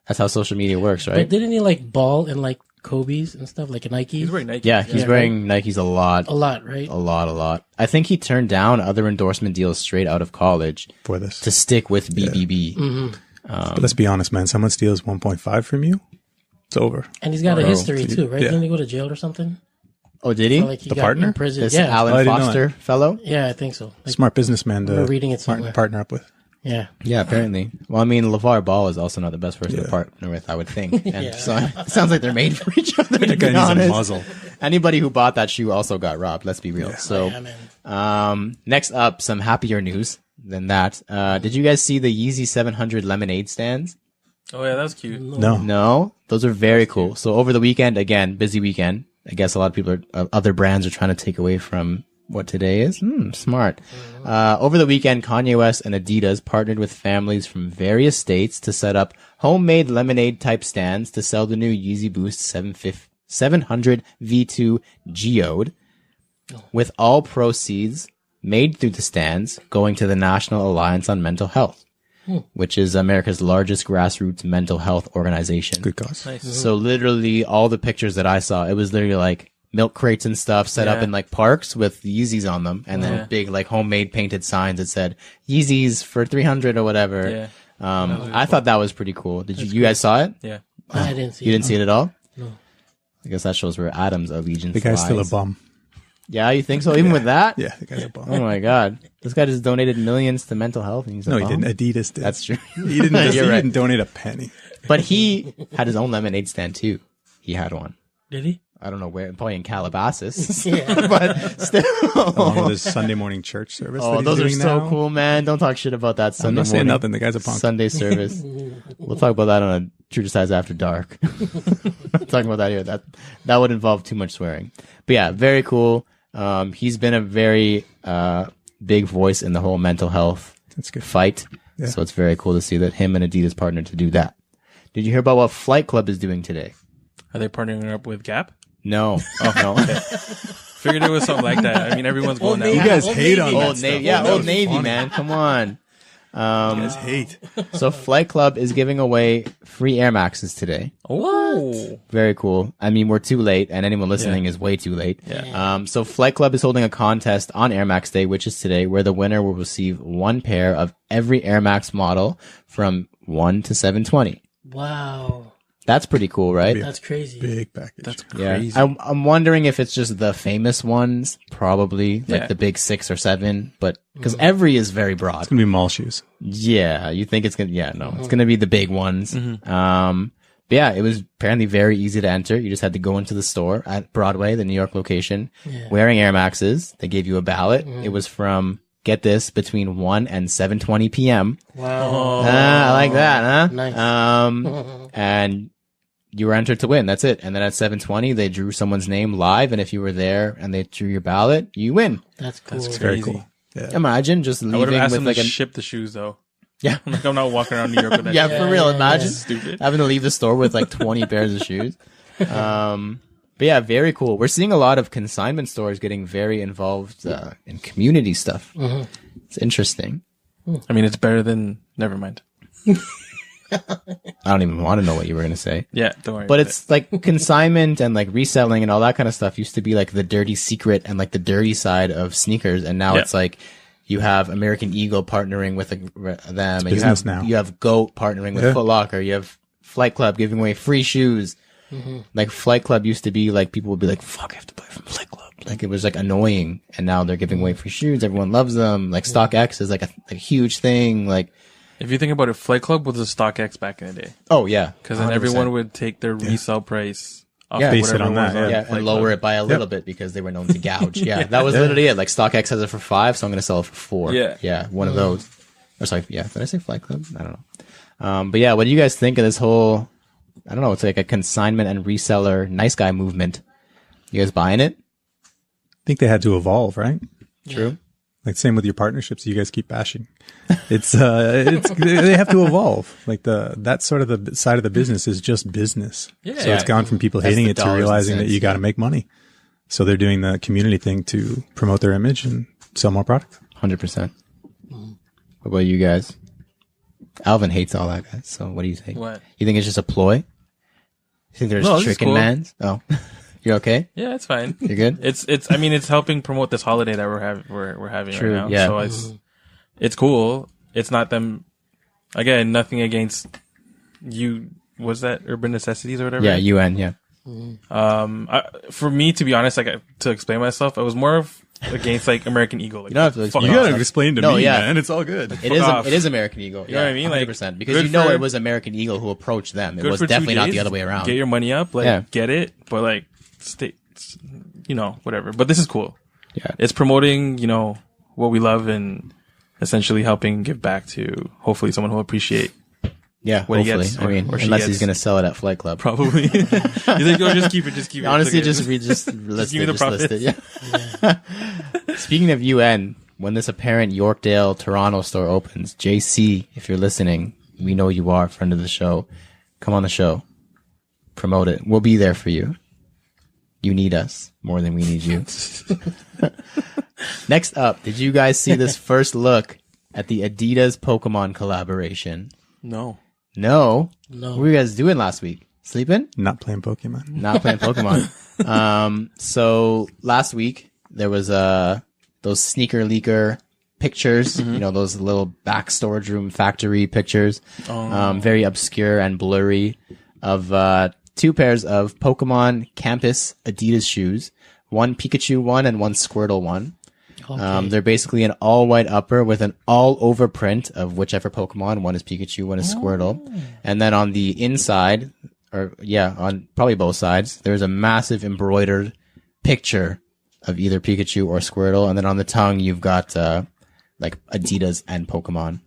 Speaker 2: That's how social media works,
Speaker 3: But
Speaker 2: right?
Speaker 3: didn't he like ball and like Kobe's and stuff, like a Nike?
Speaker 4: He's wearing Nike.
Speaker 2: Yeah, he's
Speaker 3: Yeah,
Speaker 2: wearing Nikes a lot.
Speaker 3: a lot, right?
Speaker 2: A lot. I think he turned down other endorsement deals straight out of college
Speaker 1: For this.
Speaker 2: to stick with BBB.
Speaker 1: But let's be honest, man. Someone steals 1.5 from you, it's over.
Speaker 3: And he's got a
Speaker 2: Bro.
Speaker 3: history too, right?
Speaker 1: Yeah.
Speaker 3: Didn't he go to jail or something?
Speaker 2: Oh, did he?
Speaker 3: Or, like he
Speaker 1: The
Speaker 3: got
Speaker 1: partner?
Speaker 3: in prison.
Speaker 2: This
Speaker 3: Yeah,
Speaker 2: Alan
Speaker 1: Oh, I didn't know
Speaker 2: Foster fellow?
Speaker 3: yeah, I think so. Like,
Speaker 1: Smart businessman
Speaker 3: we're
Speaker 1: to
Speaker 3: reading it somewhere.
Speaker 1: partner up with.
Speaker 3: yeah,
Speaker 2: Yeah, apparently. Well, I mean, LeVar Ball is also not the best person to
Speaker 1: Yeah.
Speaker 2: partner with, I would think. And
Speaker 3: Yeah.
Speaker 2: so it sounds like they're made for each other, to
Speaker 1: That guy
Speaker 2: be
Speaker 1: needs a
Speaker 2: honest.
Speaker 1: muzzle.
Speaker 2: Anybody who bought that shoe also got robbed, let's be real.
Speaker 1: Yeah.
Speaker 2: So,
Speaker 3: yeah, man.
Speaker 2: next up, some happier news than that. Did you guys see the Yeezy 700 lemonade stands?
Speaker 4: Oh yeah, that was cute.
Speaker 1: No.
Speaker 2: No, those are very cool. So over the weekend, again, busy weekend. I guess a lot of people other brands are trying to take away from what today is. Smart. Over the weekend, Kanye West and Adidas partnered with families from various states to set up homemade lemonade type stands to sell the new Yeezy Boost 700 V2 Geode, with all proceeds made through the stands going to the National Alliance on Mental Health, which is America's largest grassroots mental health organization.
Speaker 1: Good cause.
Speaker 4: Nice.
Speaker 2: So literally all the pictures that I saw, it was literally like milk crates and stuff set up
Speaker 4: Yeah.
Speaker 2: in like parks with Yeezys on them, and then big like homemade painted signs that said Yeezys for 300 or whatever.
Speaker 4: Yeah.
Speaker 2: I thought that was pretty cool. Did you guys saw it?
Speaker 4: Yeah.
Speaker 3: I didn't see.
Speaker 2: You didn't see it at all?
Speaker 3: No.
Speaker 2: I guess that shows where Adam's allegiance
Speaker 1: The guy's still a
Speaker 2: lies.
Speaker 1: bum.
Speaker 2: Yeah, you think so? Even with that?
Speaker 1: Yeah, the guy's a bum.
Speaker 2: Oh my god, this guy just donated millions to mental health. And he's a
Speaker 1: No, he
Speaker 2: bum?
Speaker 1: didn't. Adidas did.
Speaker 2: That's true.
Speaker 1: He didn't. he
Speaker 2: You're right.
Speaker 1: didn't donate a penny.
Speaker 2: But he had his own lemonade stand too. He had one.
Speaker 3: Did he?
Speaker 2: I don't know where, probably in Calabasas.
Speaker 3: Yeah.
Speaker 2: But still.
Speaker 1: Along with his Sunday morning church service. that
Speaker 2: Oh,
Speaker 1: he's
Speaker 2: those are
Speaker 1: doing
Speaker 2: so
Speaker 1: now.
Speaker 2: cool, man. Don't talk shit about that
Speaker 1: I'm
Speaker 2: Sunday
Speaker 1: not saying
Speaker 2: morning.
Speaker 1: nothing. The guy's a punk.
Speaker 2: Sunday service. We'll talk about that on a True to Size After Dark. Talking about that here. That would involve too much swearing. But yeah, very cool. He's been a very big voice in the whole mental health
Speaker 1: That's good.
Speaker 2: fight.
Speaker 1: Yeah.
Speaker 2: So it's very cool to see that him and Adidas partnered to do that. Did you hear about what Flight Club is doing today?
Speaker 4: Are they partnering up with Gap?
Speaker 2: No. Oh, no.
Speaker 4: Figured it was something like that. I mean, everyone's going that
Speaker 3: Navy.
Speaker 4: way.
Speaker 1: You guys
Speaker 3: Old
Speaker 1: hate
Speaker 3: Navy.
Speaker 1: on that
Speaker 2: Old
Speaker 1: stuff.
Speaker 2: Navy. Yeah,
Speaker 1: That
Speaker 2: Old
Speaker 1: was
Speaker 2: Navy,
Speaker 1: funny.
Speaker 2: man. Come on.
Speaker 1: You guys hate.
Speaker 2: So Flight Club is giving away free Air Maxes today.
Speaker 4: Oh.
Speaker 2: Very cool. I mean, we're too late, and anyone listening is way too late.
Speaker 4: Yeah.
Speaker 2: So Flight Club is holding a contest on Air Max Day, which is today, where the winner will receive one pair of every Air Max model from 1 to 720.
Speaker 3: Wow.
Speaker 2: That's pretty cool, right?
Speaker 3: That's crazy.
Speaker 1: Big package.
Speaker 4: That's
Speaker 2: Yeah.
Speaker 4: crazy.
Speaker 2: I'm wondering if it's just the famous ones, probably, like
Speaker 4: Yeah.
Speaker 2: the big 6 or 7, but because every is very broad.
Speaker 1: It's gonna be mall shoes.
Speaker 2: Yeah, you think it's gonna? Yeah, no, it's gonna be the big ones. But yeah, it was apparently very easy to enter. You just had to go into the store at Broadway, the New York location, wearing Air Maxes. They gave you a ballot. It was from, get this, between 1 and 7:20 p.m.
Speaker 3: Wow.
Speaker 2: I like that, huh?
Speaker 3: Nice.
Speaker 2: And you were entered to win. That's it. And then at 7:20, they drew someone's name live, and if you were there and they drew your ballot, you win.
Speaker 3: That's cool.
Speaker 4: That's
Speaker 1: Very
Speaker 4: crazy.
Speaker 1: cool. Yeah.
Speaker 2: Imagine just
Speaker 4: I would
Speaker 2: leaving
Speaker 4: have asked
Speaker 2: with
Speaker 4: them
Speaker 2: like
Speaker 4: to
Speaker 2: a
Speaker 4: ship the shoes though.
Speaker 2: yeah.
Speaker 4: Like I'm not walking around New York with that.
Speaker 2: Yeah,
Speaker 4: shit.
Speaker 2: for real.
Speaker 3: yeah,
Speaker 2: Imagine
Speaker 4: Stupid.
Speaker 2: having to leave the store with like 20 pairs of shoes. But yeah, very cool. We're seeing a lot of consignment stores getting very involved in community stuff. It's interesting.
Speaker 4: I mean, it's better than. Never mind.
Speaker 2: I don't even want to know what you were going to say.
Speaker 4: Yeah, don't worry.
Speaker 2: But
Speaker 4: about
Speaker 2: it's like consignment and like reselling and all that kind of stuff used to be like the dirty secret and like the dirty side of sneakers. And now
Speaker 4: Yeah.
Speaker 2: it's like you have American Eagle partnering with them. And
Speaker 1: business now.
Speaker 2: You have GOAT partnering with Foot Locker. You have Flight Club giving away free shoes. Like Flight Club used to be like, people would be like, fuck, I have to buy from Flight Club. Like it was like annoying. And now they're giving away free shoes. Everyone loves them. Like StockX is like a huge thing. Like,
Speaker 4: if you think about it, Flight Club was a StockX back in the day,
Speaker 2: oh yeah.
Speaker 4: because then
Speaker 2: 100%.
Speaker 4: everyone would take their resale price off
Speaker 2: Yeah.
Speaker 1: Base it
Speaker 4: whatever
Speaker 1: on that,
Speaker 4: was
Speaker 1: yeah.
Speaker 2: Yeah,
Speaker 4: Flight
Speaker 2: and lower
Speaker 4: Club.
Speaker 2: it by a little bit because they were known to gouge. Yeah, that was literally it. Like StockX has it for $5, so I'm going to sell it for $4.
Speaker 4: Yeah.
Speaker 2: Yeah, one of those. Or sorry, yeah, did I say Flight Club? I don't know. But yeah, what do you guys think of this whole, I don't know, it's like a consignment and reseller nice guy movement. You guys buying it?
Speaker 1: I think they had to evolve, right?
Speaker 2: True.
Speaker 1: Like same with your partnerships, you guys keep bashing. It's they have to evolve. Like that sort of the side of the business is just business.
Speaker 4: Yeah.
Speaker 1: So it's gone from people
Speaker 2: That's
Speaker 1: hating
Speaker 2: the
Speaker 1: it to
Speaker 2: dollars and
Speaker 1: realizing that
Speaker 2: cents,
Speaker 1: you got to make money. So they're doing the community thing to promote their image and sell more product.
Speaker 2: 100%. What about you guys? Alvin hates all that, guys. So what do you think?
Speaker 4: What?
Speaker 2: You think it's just a ploy? You think there's
Speaker 4: No, this is
Speaker 2: tricking
Speaker 4: cool.
Speaker 2: mans? Oh, you're okay?
Speaker 4: Yeah, it's fine.
Speaker 2: You're good?
Speaker 4: It's. I mean, it's helping promote this holiday that we're having
Speaker 2: True,
Speaker 4: right now.
Speaker 2: yeah.
Speaker 4: So it's cool. It's not them. Again, nothing against you. Was that Urban Necessities or whatever?
Speaker 2: Yeah, UN, yeah.
Speaker 4: For me, to be honest, to explain myself, I was more of against like American Eagle. Like,
Speaker 2: You don't have to
Speaker 4: fuck
Speaker 2: explain
Speaker 4: off.
Speaker 2: yourself.
Speaker 1: explain to
Speaker 2: No, yeah.
Speaker 1: man. It's all good.
Speaker 2: It is.
Speaker 4: off.
Speaker 2: It is American Eagle.
Speaker 4: You know what I mean? Like,
Speaker 2: 100%. Because
Speaker 4: good
Speaker 2: you know
Speaker 4: for-
Speaker 2: it was American Eagle who approached them. It
Speaker 4: Good
Speaker 2: was
Speaker 4: for 2
Speaker 2: definitely not the
Speaker 4: days.
Speaker 2: other way around.
Speaker 4: Get your money up, like
Speaker 2: Yeah.
Speaker 4: get it, but like stay, whatever. But this is cool.
Speaker 2: Yeah.
Speaker 4: It's promoting, what we love and essentially helping give back to hopefully someone who will appreciate
Speaker 2: Yeah,
Speaker 4: what he
Speaker 2: hopefully.
Speaker 4: gets,
Speaker 2: I mean,
Speaker 4: or she
Speaker 2: unless
Speaker 4: gets.
Speaker 2: he's going to sell it at Flight Club.
Speaker 4: probably. He's like, oh, just keep it.
Speaker 2: Honestly,
Speaker 4: It's okay.
Speaker 2: just list
Speaker 4: give me
Speaker 2: it.
Speaker 4: the
Speaker 2: Just list
Speaker 4: profits.
Speaker 2: it. Yeah. Speaking of UN, when this apparent Yorkdale, Toronto store opens, JC, if you're listening, we know you are, friend of the show. Come on the show. Promote it. We'll be there for you. You need us more than we need you. Next up, did you guys see this first look at the Adidas Pokemon collaboration?
Speaker 4: No.
Speaker 3: No.
Speaker 2: No. What were you guys doing last week? Sleeping?
Speaker 1: Not playing Pokemon.
Speaker 2: Not playing Pokemon. So last week there was those sneaker leaker pictures, those little back storage room factory pictures, very obscure and blurry of 2 pairs of Pokemon Campus Adidas shoes, one Pikachu one and one Squirtle one.
Speaker 3: Okay.
Speaker 2: They're basically an all white upper with an all over print of whichever Pokemon. One is Pikachu, one is Squirtle. And then on the inside, on probably both sides, there's a massive embroidered picture of either Pikachu or Squirtle. And then on the tongue, you've got, like Adidas and Pokemon.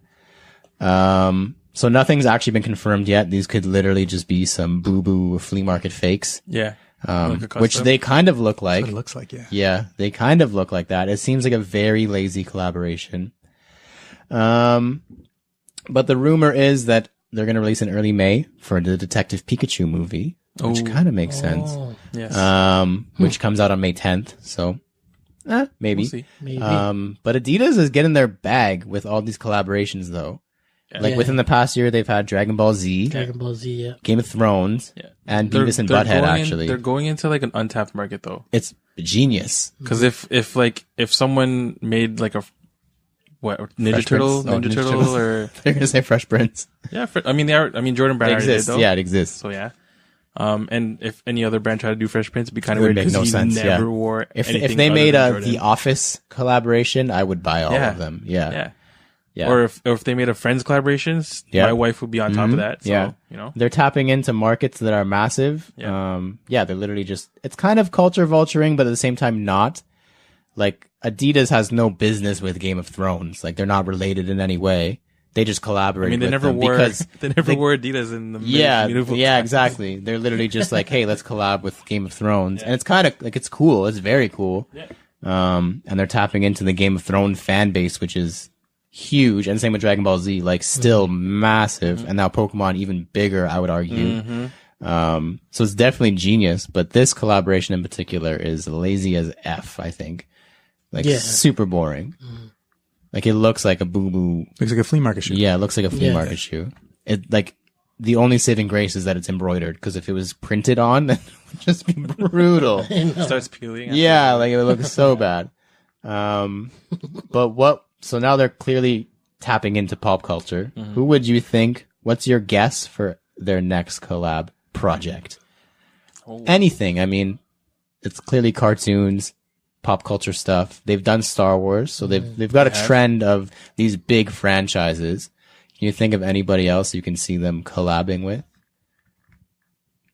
Speaker 2: So nothing's actually been confirmed yet. These could literally just be some boo-boo flea market fakes,
Speaker 4: Yeah. Like a
Speaker 2: which
Speaker 4: custom.
Speaker 2: they kind of look like.
Speaker 1: What it looks like, yeah.
Speaker 2: Yeah, they kind of look like that. It seems like a very lazy collaboration. But the rumor is that they're going to release in early May for the Detective Pikachu movie, which kind of makes sense.
Speaker 4: Yes.
Speaker 2: Which comes out on May 10th. So, maybe.
Speaker 4: We'll see.
Speaker 3: Maybe.
Speaker 2: But Adidas is getting their bag with all these collaborations, though. Like
Speaker 3: Yeah.
Speaker 2: within the past year, they've had Dragon Ball Z,
Speaker 3: Dragon Ball Z, yeah.
Speaker 2: Game of Thrones,
Speaker 4: Yeah.
Speaker 2: and Beavis and Butthead.
Speaker 4: They're going into like an untapped market though.
Speaker 2: It's genius.
Speaker 4: Because if someone made like what Ninja
Speaker 2: Fresh
Speaker 4: Turtle,
Speaker 2: Prince? Oh,
Speaker 4: Ninja Turtle, or
Speaker 2: They're gonna say Fresh Prince.
Speaker 4: yeah. I mean, they are. I mean, Jordan Brand
Speaker 2: It
Speaker 4: already did,
Speaker 2: exists.
Speaker 4: though.
Speaker 2: Yeah, it exists.
Speaker 4: So yeah. And if any other brand tried to do Fresh Prince, it'd be kind
Speaker 2: It
Speaker 4: of
Speaker 2: would
Speaker 4: weird
Speaker 2: make
Speaker 4: because
Speaker 2: no
Speaker 4: he
Speaker 2: sense.
Speaker 4: never
Speaker 2: Yeah.
Speaker 4: wore
Speaker 2: If
Speaker 4: anything
Speaker 2: they
Speaker 4: other
Speaker 2: made
Speaker 4: than
Speaker 2: a
Speaker 4: Jordan.
Speaker 2: The Office collaboration, I would buy all
Speaker 4: Yeah.
Speaker 2: of them. Yeah.
Speaker 4: Yeah. Or if they made a Friends collaborations,
Speaker 2: Yeah.
Speaker 4: my wife would be on top of that. So,
Speaker 2: Yeah.
Speaker 4: you know.
Speaker 2: They're tapping into markets that are massive.
Speaker 4: Yeah.
Speaker 2: They're literally just, it's kind of culture vulturing, but at the same time not. Like, Adidas has no business with Game of Thrones. Like, they're not related in any way. They just collaborate.
Speaker 4: I mean, they
Speaker 2: with
Speaker 4: never
Speaker 2: them
Speaker 4: wore
Speaker 2: because
Speaker 4: wore Adidas in the
Speaker 2: yeah,
Speaker 4: medieval
Speaker 2: yeah,
Speaker 4: times.
Speaker 2: exactly. They're literally just like, hey, let's collab with Game of Thrones, and it's kind of like it's cool. It's very cool.
Speaker 4: Yeah.
Speaker 2: And they're tapping into the Game of Thrones fan base, which is huge, and same with Dragon Ball Z, like still massive, and now Pokemon even bigger, I would argue. So it's definitely genius, but this collaboration in particular is lazy as F, I think. Like super boring. Like it looks like a boo-boo.
Speaker 1: Looks like a flea market shoe.
Speaker 2: Yeah, it looks like a flea market shoe. It like the only saving grace is that it's embroidered, because if it was printed on, then it would just be brutal.
Speaker 4: Starts peeling.
Speaker 2: Yeah, like it would look so bad. So now they're clearly tapping into pop culture. Who would you think, what's your guess for their next collab project? Anything. I mean, it's clearly cartoons, pop culture stuff. They've done Star Wars, so they've got a trend of these big franchises. Can you think of anybody else you can see them collabing with?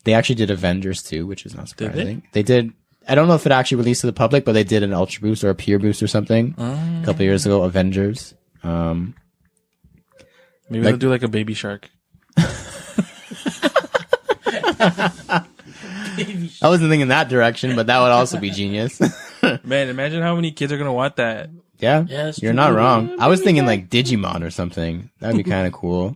Speaker 2: They actually did Avengers too, which is not surprising. They did. I don't know if it actually released to the public, but they did an Ultra Boost or a Pure Boost or something a couple of years ago. Avengers.
Speaker 4: Maybe they'll do like a Baby Shark.
Speaker 2: I wasn't thinking that direction, but that would also be genius.
Speaker 4: Man, imagine how many kids are gonna want that.
Speaker 2: Yeah,
Speaker 3: that's
Speaker 2: you're
Speaker 3: true.
Speaker 2: not wrong. I was thinking like Digimon or something. That'd be kind of cool.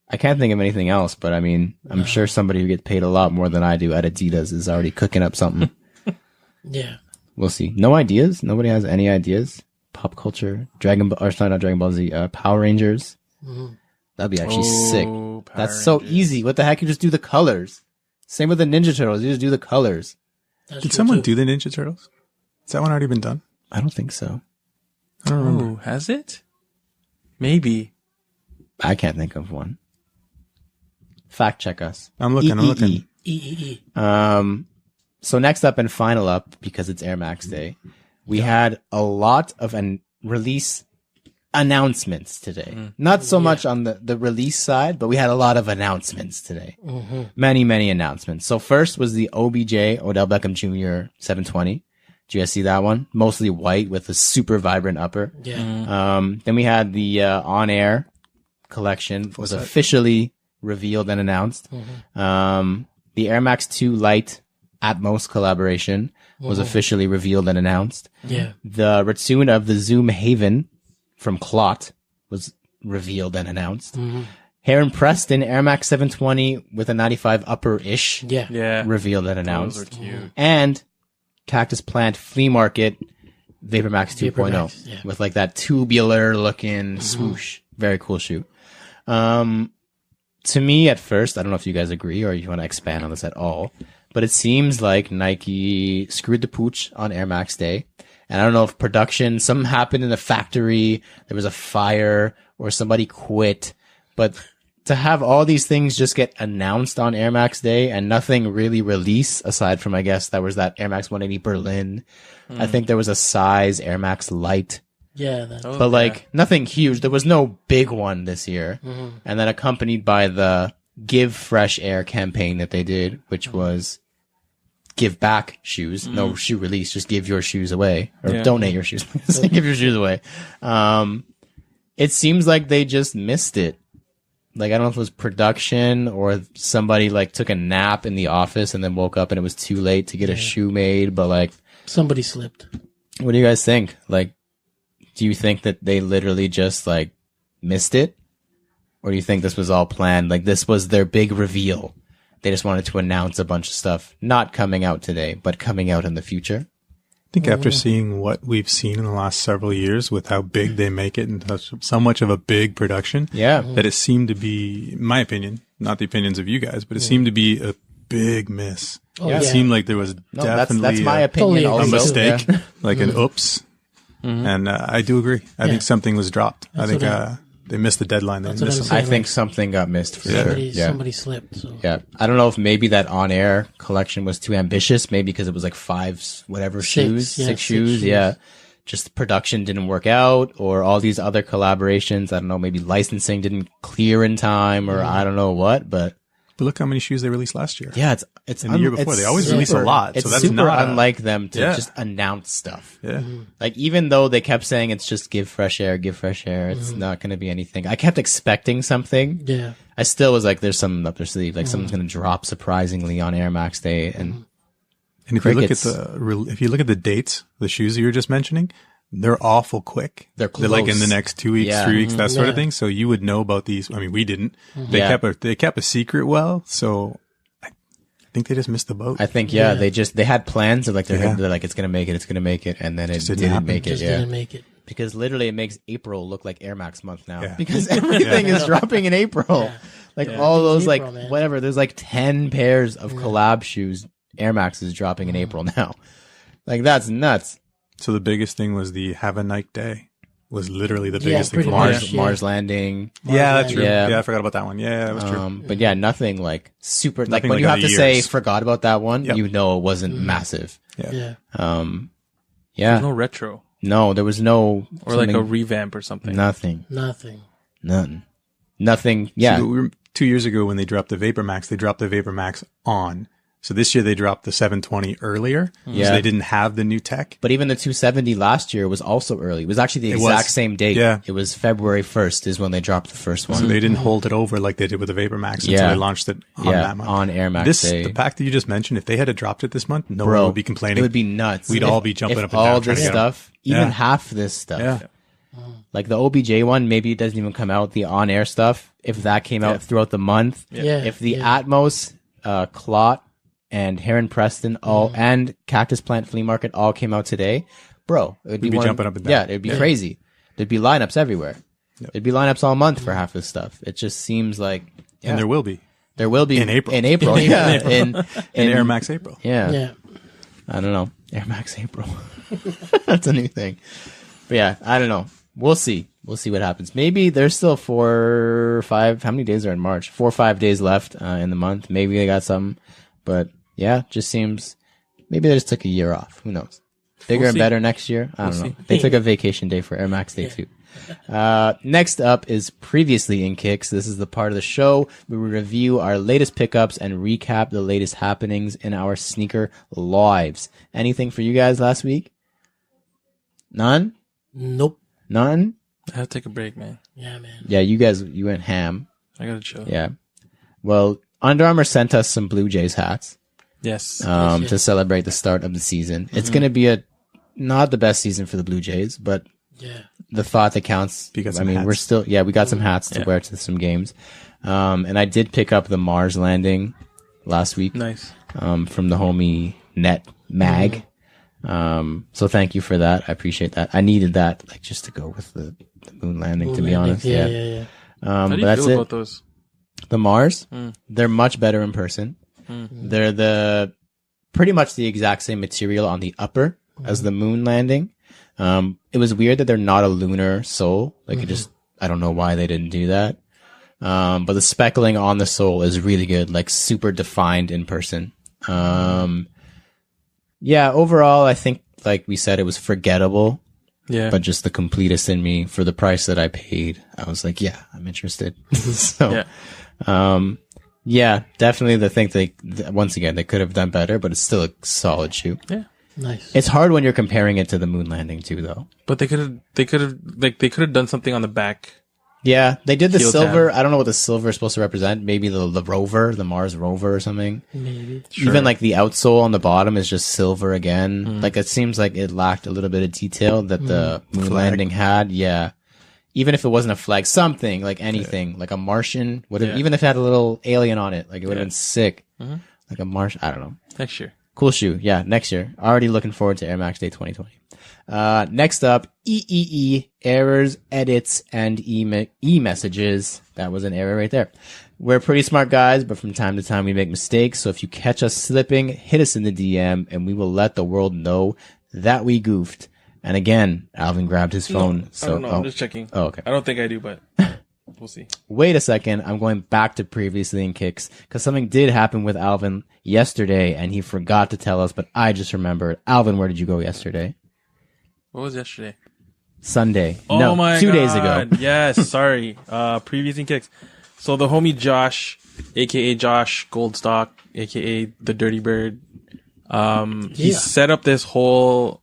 Speaker 2: I can't think of anything else, but I mean, I'm sure somebody who gets paid a lot more than I do at Adidas is already cooking up something.
Speaker 3: Yeah.
Speaker 2: We'll see. No ideas? Nobody has any ideas? Pop culture? Not Dragon Ball Z, Power Rangers? That'd be actually sick.
Speaker 4: Power
Speaker 2: That's so
Speaker 4: Rangers.
Speaker 2: easy. What the heck? You just do the colors. Same with the Ninja Turtles. You just do the colors.
Speaker 3: That's
Speaker 1: Did
Speaker 3: true,
Speaker 1: someone
Speaker 3: too.
Speaker 1: do the Ninja Turtles? Has that one already been done?
Speaker 2: I don't think so.
Speaker 1: I don't remember.
Speaker 4: Oh, has it? Maybe.
Speaker 2: I can't think of one. Fact check us.
Speaker 1: I'm looking.
Speaker 3: E.
Speaker 2: So next up and final up, because it's Air Max Day, we had a lot of release announcements today. Not so much on the release side, but we had a lot of announcements today. Many, many announcements. So first was the OBJ, Odell Beckham Jr. 720. Did you guys see that one? Mostly white with a super vibrant upper.
Speaker 3: Yeah.
Speaker 2: Then we had the On Air collection was officially revealed and announced. The Air Max 2 Lite Atmos collaboration was officially revealed and announced.
Speaker 3: Yeah.
Speaker 2: The return of the Zoom Haven from Clot was revealed and announced. Heron Preston Air Max 720 with a 95 upper-ish
Speaker 3: Yeah.
Speaker 4: Yeah.
Speaker 2: revealed and announced.
Speaker 4: Those are cute.
Speaker 2: And Cactus Plant Flea Market Vapor Max 2.0
Speaker 3: Max, yeah.
Speaker 2: with like that tubular looking swoosh. Very cool shoe. To me at first, I don't know if you guys agree or you want to expand on this at all, but it seems like Nike screwed the pooch on Air Max Day. And I don't know if something happened in the factory, there was a fire or somebody quit, but to have all these things just get announced on Air Max Day and nothing really release aside from, I guess, that was that Air Max 180 Berlin. I think there was a size Air Max Light,
Speaker 3: Yeah.
Speaker 2: but like nothing huge. There was no big one this year. And then accompanied by the Give Fresh Air campaign that they did, which was give back shoes. No shoe release, just give your shoes away or donate your shoes. Give your shoes away. It seems like they just missed it. Like, I don't know if it was production or somebody like took a nap in the office and then woke up and it was too late to get a shoe made. But like,
Speaker 3: Somebody slipped.
Speaker 2: what do you guys think? Like, do you think that they literally just like missed it? Or do you think this was all planned? Like, this was their big reveal. They just wanted to announce a bunch of stuff, not coming out today, but coming out in the future.
Speaker 1: I think after seeing what we've seen in the last several years with how big they make it and so much of a big production,
Speaker 2: Yeah.
Speaker 1: that it seemed to be, in my opinion, not the opinions of you guys, but it seemed to be a big miss.
Speaker 3: Oh,
Speaker 1: It
Speaker 3: yeah.
Speaker 1: seemed like there was
Speaker 2: No,
Speaker 1: definitely
Speaker 2: that's my
Speaker 3: Totally
Speaker 2: opinion
Speaker 3: agree.
Speaker 1: a
Speaker 2: also.
Speaker 1: mistake,
Speaker 2: Yeah.
Speaker 1: like an oops. And I do agree. I think something was dropped. I think they missed the deadline. They
Speaker 3: That's what
Speaker 1: missed
Speaker 3: I was
Speaker 1: something.
Speaker 2: I
Speaker 3: saying.
Speaker 2: think something got missed for sure. Yeah.
Speaker 3: Somebody slipped. So.
Speaker 2: Yeah. I don't know if maybe that on-air collection was too ambitious, maybe because it was like six shoes. Yeah. Just production didn't work out, or all these other collaborations. I don't know, maybe licensing didn't clear in time, or I don't know what, but
Speaker 1: look how many shoes they released last year.
Speaker 2: yeah, it's
Speaker 1: And the year before. They always release a lot.
Speaker 2: It's
Speaker 1: So that's
Speaker 2: super
Speaker 1: not
Speaker 2: unlike them to
Speaker 1: Yeah.
Speaker 2: just announce stuff.
Speaker 1: Yeah.
Speaker 2: Like, even though they kept saying it's just give fresh air, it's not going to be anything. I kept expecting something.
Speaker 3: Yeah.
Speaker 2: I still was like, there's something up their sleeve. Like, someone's going to drop surprisingly on Air Max Day. And
Speaker 1: And if
Speaker 2: Crickets.
Speaker 1: you look at the dates, the shoes that you were just mentioning, they're awful quick.
Speaker 2: They're
Speaker 1: like in the
Speaker 2: close.
Speaker 1: next 2 weeks,
Speaker 2: Yeah.
Speaker 1: 3 weeks, that sort of
Speaker 3: Yeah.
Speaker 1: thing. So you would know about these. I mean, we didn't. They
Speaker 2: Yeah.
Speaker 1: kept a secret well. So I think they just missed the boat.
Speaker 2: I think, they had plans of like, they're like, it's going to make it. And then it
Speaker 1: didn't
Speaker 2: didn't
Speaker 1: happen.
Speaker 2: make it.
Speaker 3: Just
Speaker 2: Yeah.
Speaker 3: didn't make it.
Speaker 2: Because literally it makes April look like Air Max month now.
Speaker 1: Yeah.
Speaker 2: Because everything is dropping in April. Like all those,
Speaker 3: It's
Speaker 2: like,
Speaker 3: April, man.
Speaker 2: whatever, there's like 10 pairs of collab shoes. Air Max is dropping in April now. Like, that's nuts.
Speaker 1: So the biggest thing was the Have a Nike Day was literally the biggest thing
Speaker 3: pretty
Speaker 1: for
Speaker 3: much.
Speaker 1: Mars.
Speaker 2: Mars landing.
Speaker 1: Yeah, that's true.
Speaker 2: Yeah.
Speaker 1: Yeah, I forgot about that one. Yeah, that was true.
Speaker 2: But yeah, nothing like super, like
Speaker 1: Nothing
Speaker 2: when
Speaker 1: like
Speaker 2: you have
Speaker 1: other
Speaker 2: to say
Speaker 1: years.
Speaker 2: forgot about that one,
Speaker 1: Yep.
Speaker 2: you know it wasn't massive.
Speaker 3: Yeah.
Speaker 2: Yeah.
Speaker 4: No retro
Speaker 2: No, there was no,
Speaker 4: or like a
Speaker 2: something-
Speaker 4: revamp or something.
Speaker 2: nothing.
Speaker 3: Nothing.
Speaker 2: Nothing. Yeah.
Speaker 1: So 2 years ago when they dropped the Vapor Max, they dropped the Vapor Max on. So this year they dropped the 720 earlier.
Speaker 2: Yeah.
Speaker 1: So they didn't have the new tech.
Speaker 2: But even the 270 last year was also early. It was actually the
Speaker 1: It
Speaker 2: exact
Speaker 1: was.
Speaker 2: same date.
Speaker 1: Yeah.
Speaker 2: It was February 1st is when they dropped the first one.
Speaker 1: So they didn't hold it over like they did with the Vapor Max until
Speaker 2: Yeah.
Speaker 1: they launched it on
Speaker 2: Yeah,
Speaker 1: that month.
Speaker 2: on Air Max
Speaker 1: This,
Speaker 2: Day.
Speaker 1: the pack that you just mentioned, if they had dropped it this month, no
Speaker 2: Bro,
Speaker 1: one would be complaining.
Speaker 2: It would be nuts.
Speaker 1: We'd all be jumping
Speaker 2: if
Speaker 1: up and down
Speaker 2: all
Speaker 1: trying
Speaker 2: this
Speaker 1: to get 'em.
Speaker 2: stuff, even
Speaker 1: Yeah.
Speaker 2: half this stuff.
Speaker 1: Yeah.
Speaker 2: Like the OBJ one, maybe it doesn't even come out. The on-air stuff, if that came out throughout the month,
Speaker 3: Yeah.
Speaker 2: if the Atmos, Clot, and Heron Preston and Cactus Plant Flea Market all came out today, bro, it would
Speaker 1: We'd be jumping up and down.
Speaker 2: Yeah, it'd be crazy. There'd be lineups everywhere. There'd be lineups all month for half this stuff. It just seems like,
Speaker 1: And there will be
Speaker 2: there will be
Speaker 1: in April.
Speaker 2: In April, yeah, in
Speaker 1: Air Max April.
Speaker 2: yeah.
Speaker 3: Yeah.
Speaker 2: I don't know. Air Max April. That's a new thing. But yeah, I don't know. We'll see. We'll see what happens. Maybe there's still 4 or 5. How many days are in March? 4 or 5 days left in the month. Maybe they got something. But yeah, just seems maybe they just took a year off. Who knows? Bigger
Speaker 4: We'll
Speaker 2: and
Speaker 4: see.
Speaker 2: better next year. I don't know.
Speaker 4: see.
Speaker 2: They took a vacation day for Air Max Day too. Next up is Previously in Kicks. This is the part of the show where we review our latest pickups and recap the latest happenings in our sneaker lives. Anything for you guys last week? None?
Speaker 3: Nope.
Speaker 2: None?
Speaker 4: I have to take a break, man.
Speaker 3: Yeah, man.
Speaker 2: Yeah, you went ham.
Speaker 4: I gotta chill.
Speaker 2: Yeah. Well, Under Armour sent us some Blue Jays hats
Speaker 4: Yes.
Speaker 2: to celebrate the start of the season. It's going to be not the best season for the Blue Jays, but
Speaker 3: Yeah.
Speaker 2: the thought that counts.
Speaker 1: You got
Speaker 2: I
Speaker 1: some
Speaker 2: mean,
Speaker 1: hats.
Speaker 2: we're still, we got some hats to wear to some games. And I did pick up the Mars landing last week
Speaker 4: Nice.
Speaker 2: from the homie Net Mag. So thank you for that. I appreciate that. I needed that, like, just to go with the moon landing, to be honest.
Speaker 3: Yeah.
Speaker 4: How do
Speaker 2: But
Speaker 4: you
Speaker 2: that's
Speaker 4: feel
Speaker 2: it.
Speaker 4: about those?
Speaker 2: The Mars, they're much better in person. They're pretty much the exact same material on the upper as the moon landing. It was weird that they're not a lunar sole. Like, I don't know why they didn't do that. But the speckling on the sole is really good, like super defined in person. Yeah, overall, I think, like we said, it was forgettable,
Speaker 4: Yeah.
Speaker 2: but just the completest in me for the price that I paid. I was like, yeah, I'm interested. So, yeah, definitely the thing once again, they could have done better, but it's still a solid shoe.
Speaker 4: Yeah.
Speaker 3: Nice.
Speaker 2: It's hard when you're comparing it to the moon landing too, though.
Speaker 4: But they could have done something on the back.
Speaker 2: Yeah, they did the
Speaker 4: Heel
Speaker 2: silver.
Speaker 4: tab.
Speaker 2: I don't know what the silver is supposed to represent. Maybe the rover, the Mars rover or something.
Speaker 3: Maybe.
Speaker 2: Even like the outsole on the bottom is just silver again. Like, it seems like it lacked a little bit of detail that the moon landing had. Yeah. Even if it wasn't a flag, something like anything, like a Martian would have, even if it had a little alien on it, like it would have been sick. Like a Martian, I don't know.
Speaker 4: Next year.
Speaker 2: Cool shoe. Yeah, next year. Already looking forward to Air Max Day 2020. Next up, errors, edits, and e-messages. That was an error right there. We're pretty smart guys, but from time to time we make mistakes. So if you catch us slipping, hit us in the DM and we will let the world know that we goofed. And again, Alvin grabbed his phone.
Speaker 4: I
Speaker 2: So
Speaker 4: don't know. I'm just checking.
Speaker 2: Oh, okay.
Speaker 4: I don't think I do, but we'll see.
Speaker 2: Wait a second. I'm going back to previously in kicks because something did happen with Alvin yesterday and he forgot to tell us, but I just remembered. Alvin, where did you go yesterday?
Speaker 4: What was yesterday?
Speaker 2: Sunday.
Speaker 4: Oh
Speaker 2: no,
Speaker 4: my
Speaker 2: 2
Speaker 4: God.
Speaker 2: days ago.
Speaker 4: Yes, sorry. Previous in kicks. So the homie Josh, aka Josh Goldstock, aka the Dirty Bird, he set up this whole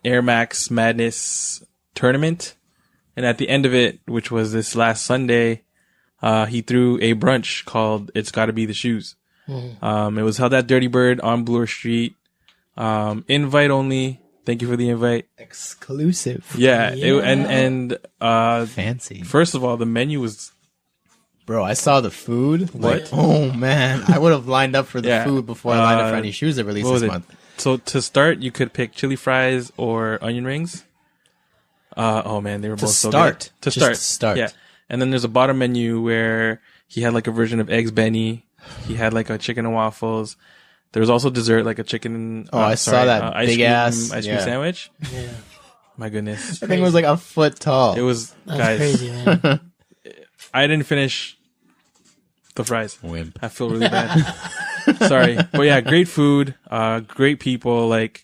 Speaker 4: Air Max Madness tournament. And at the end of it, which was this last Sunday, he threw a brunch called It's Gotta Be the Shoes. It was held at Dirty Bird on Bloor Street. Invite only. Thank you for the invite.
Speaker 2: Exclusive.
Speaker 4: Yeah. And
Speaker 2: Fancy.
Speaker 4: first of all, the menu was,
Speaker 2: Bro, I saw the food.
Speaker 4: What?
Speaker 2: Like, oh, man. I would have lined up for the
Speaker 4: Yeah.
Speaker 2: food before I lined up for any shoes that released
Speaker 4: what was
Speaker 2: this
Speaker 4: it?
Speaker 2: month.
Speaker 4: So to start, you could pick chili fries or onion rings. Oh man, they were both so
Speaker 2: start.
Speaker 4: good.
Speaker 2: Just to start.
Speaker 4: Yeah. And then there's a bottom menu where he had like a version of eggs Benny. He had like a chicken and waffles. There was also dessert, like a chicken.
Speaker 2: I saw that big
Speaker 4: ice cream
Speaker 2: yeah.
Speaker 4: sandwich.
Speaker 3: Yeah.
Speaker 4: My goodness.
Speaker 2: I think it was like a foot tall.
Speaker 4: It was,
Speaker 3: That's
Speaker 4: guys,
Speaker 3: crazy, man.
Speaker 4: I didn't finish the fries.
Speaker 2: Wimp.
Speaker 4: I feel really bad. Sorry. But yeah, great food, great people, like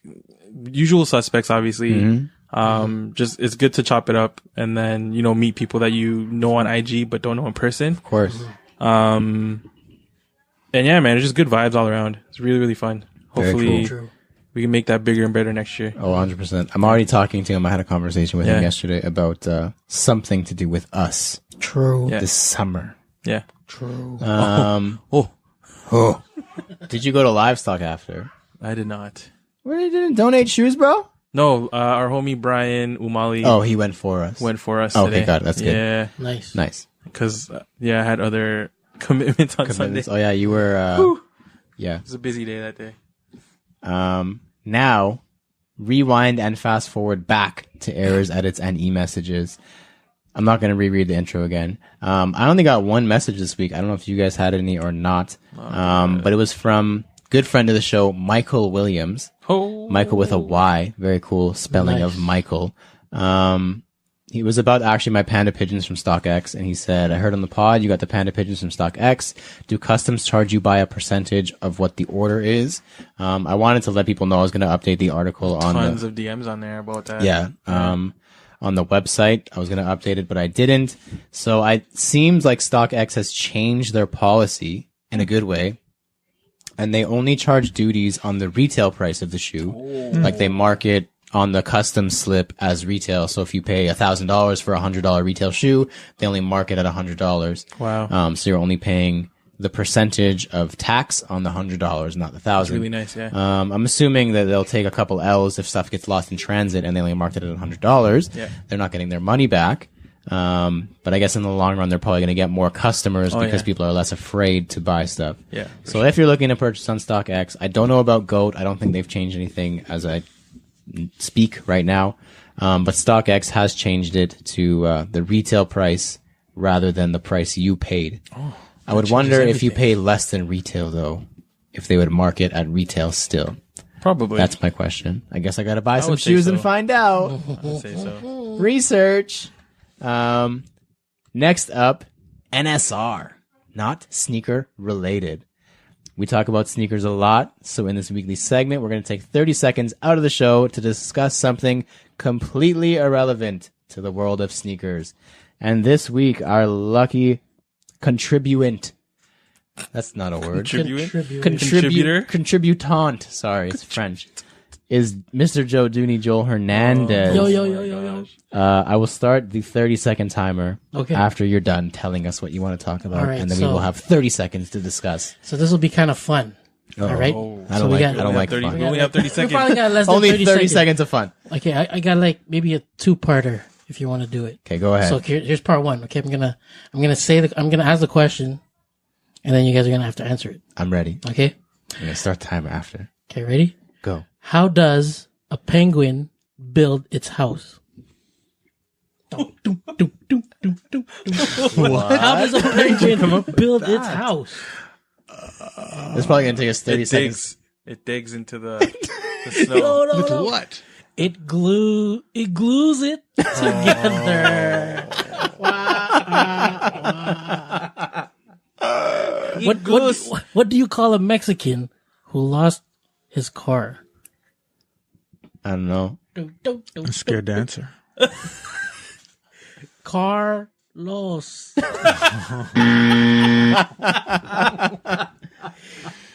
Speaker 4: usual suspects, obviously.
Speaker 2: Mm-hmm.
Speaker 4: Just, it's good to chop it up and then, meet people that you know on IG, but don't know in person.
Speaker 2: Of course.
Speaker 4: And yeah, man, it's just good vibes all around. It's really, really fun.
Speaker 2: Very
Speaker 4: Hopefully
Speaker 3: True.
Speaker 4: we can make that bigger and better next year.
Speaker 2: Oh, 100%. I'm already talking to him. I had a conversation with him
Speaker 4: Yeah.
Speaker 2: yesterday about something to do with us
Speaker 3: True.
Speaker 4: Yeah.
Speaker 2: this summer.
Speaker 4: Yeah.
Speaker 3: True.
Speaker 2: Oh. Did you go to Livestock after?
Speaker 4: I did not.
Speaker 2: What, you didn't donate shoes, bro?
Speaker 4: No, our homie Brian Umali
Speaker 2: Oh, he went for us.
Speaker 4: went for us
Speaker 2: Okay,
Speaker 4: today.
Speaker 2: got it. That's good.
Speaker 4: Yeah.
Speaker 3: Nice.
Speaker 2: Nice.
Speaker 4: Because, I had other commitments on Sunday.
Speaker 2: Oh, yeah, you were, yeah.
Speaker 4: It was a busy day that day.
Speaker 2: Now, rewind and fast forward back to errors, edits, and e-messages. I'm not going to reread the intro again. I only got one message this week. I don't know if you guys had any or not. But it was from good friend of the show, Michael Williams.
Speaker 4: Oh.
Speaker 2: Michael with a Y. Very cool spelling
Speaker 3: Nice.
Speaker 2: of Michael. He was about actually my Panda Pigeons from StockX, and he said, I heard on the pod you got the Panda Pigeons from StockX. Do customs charge you by a percentage of what the order is? I wanted to let people know I was going to update the article on
Speaker 4: Tons of DMs on there about that.
Speaker 2: yeah. On the website. I was going to update it, but I didn't. So it seems like StockX has changed their policy in a good way. And they only charge duties on the retail price of the shoe. Like they mark it on the custom slip as retail. So if you pay $1,000 for a $100 retail shoe, they only mark it at $100.
Speaker 4: Wow.
Speaker 2: So you're only paying the percentage of tax on the $100, not the $1,000.
Speaker 4: Really nice, yeah.
Speaker 2: I'm assuming that they'll take a couple L's if stuff gets lost in transit and they only marked it at $100.
Speaker 4: Yeah.
Speaker 2: They're not getting their money back. But I guess in the long run, they're probably going to get more customers because
Speaker 4: yeah.
Speaker 2: people are less afraid to buy stuff.
Speaker 4: Yeah,
Speaker 2: So if you're looking to purchase on StockX, I don't know about GOAT. I don't think they've changed anything as I speak right now. But StockX has changed it to the retail price rather than the price you paid. I would wonder if you pay less than retail, though, if they would mark it at retail still.
Speaker 4: Probably.
Speaker 2: That's my question. I guess I got to buy some
Speaker 4: would say
Speaker 2: shoes
Speaker 4: so.
Speaker 2: and find out.
Speaker 4: I would say so.
Speaker 2: Research. Next up, NSR, not sneaker related. We talk about sneakers a lot, so in this weekly segment, we're going to take 30 seconds out of the show to discuss something completely irrelevant to the world of sneakers. And this week, our lucky contribuant. That's not a word.
Speaker 4: Contributor?
Speaker 2: Contributant. Sorry, it's French. Is Mr. Joe Dooney Joel Hernandez.
Speaker 3: Yo.
Speaker 2: I will start the 30-second timer
Speaker 3: Okay.
Speaker 2: after you're done telling us what you want to talk about,
Speaker 3: All right,
Speaker 2: and then we
Speaker 3: so-
Speaker 2: will have 30 seconds to discuss.
Speaker 3: So this will be kind of fun. All right.
Speaker 2: I don't
Speaker 3: we
Speaker 2: like.
Speaker 3: got-
Speaker 2: I don't like
Speaker 4: 30,
Speaker 2: fun.
Speaker 4: we only have 30
Speaker 3: We
Speaker 4: seconds.
Speaker 3: probably got less than
Speaker 2: Only
Speaker 3: 30,
Speaker 2: 30 seconds of fun.
Speaker 3: Okay, I got like maybe a two-parter if you want to do it.
Speaker 2: Okay, go ahead.
Speaker 3: So here's part one. Okay, I'm gonna ask the question, and then you guys are gonna have to answer it.
Speaker 2: I'm ready.
Speaker 3: Okay.
Speaker 2: I'm gonna start the timer after.
Speaker 3: Okay, ready?
Speaker 2: Go.
Speaker 3: How does a penguin build its house? What? How does a penguin build its house?
Speaker 2: It's probably gonna take us 30 seconds.
Speaker 4: It digs into the snow.
Speaker 3: No.
Speaker 1: What?
Speaker 3: It glues it together. What do you call a Mexican who lost his car?
Speaker 2: I don't know.
Speaker 1: I'm scared to answer.
Speaker 3: Carlos.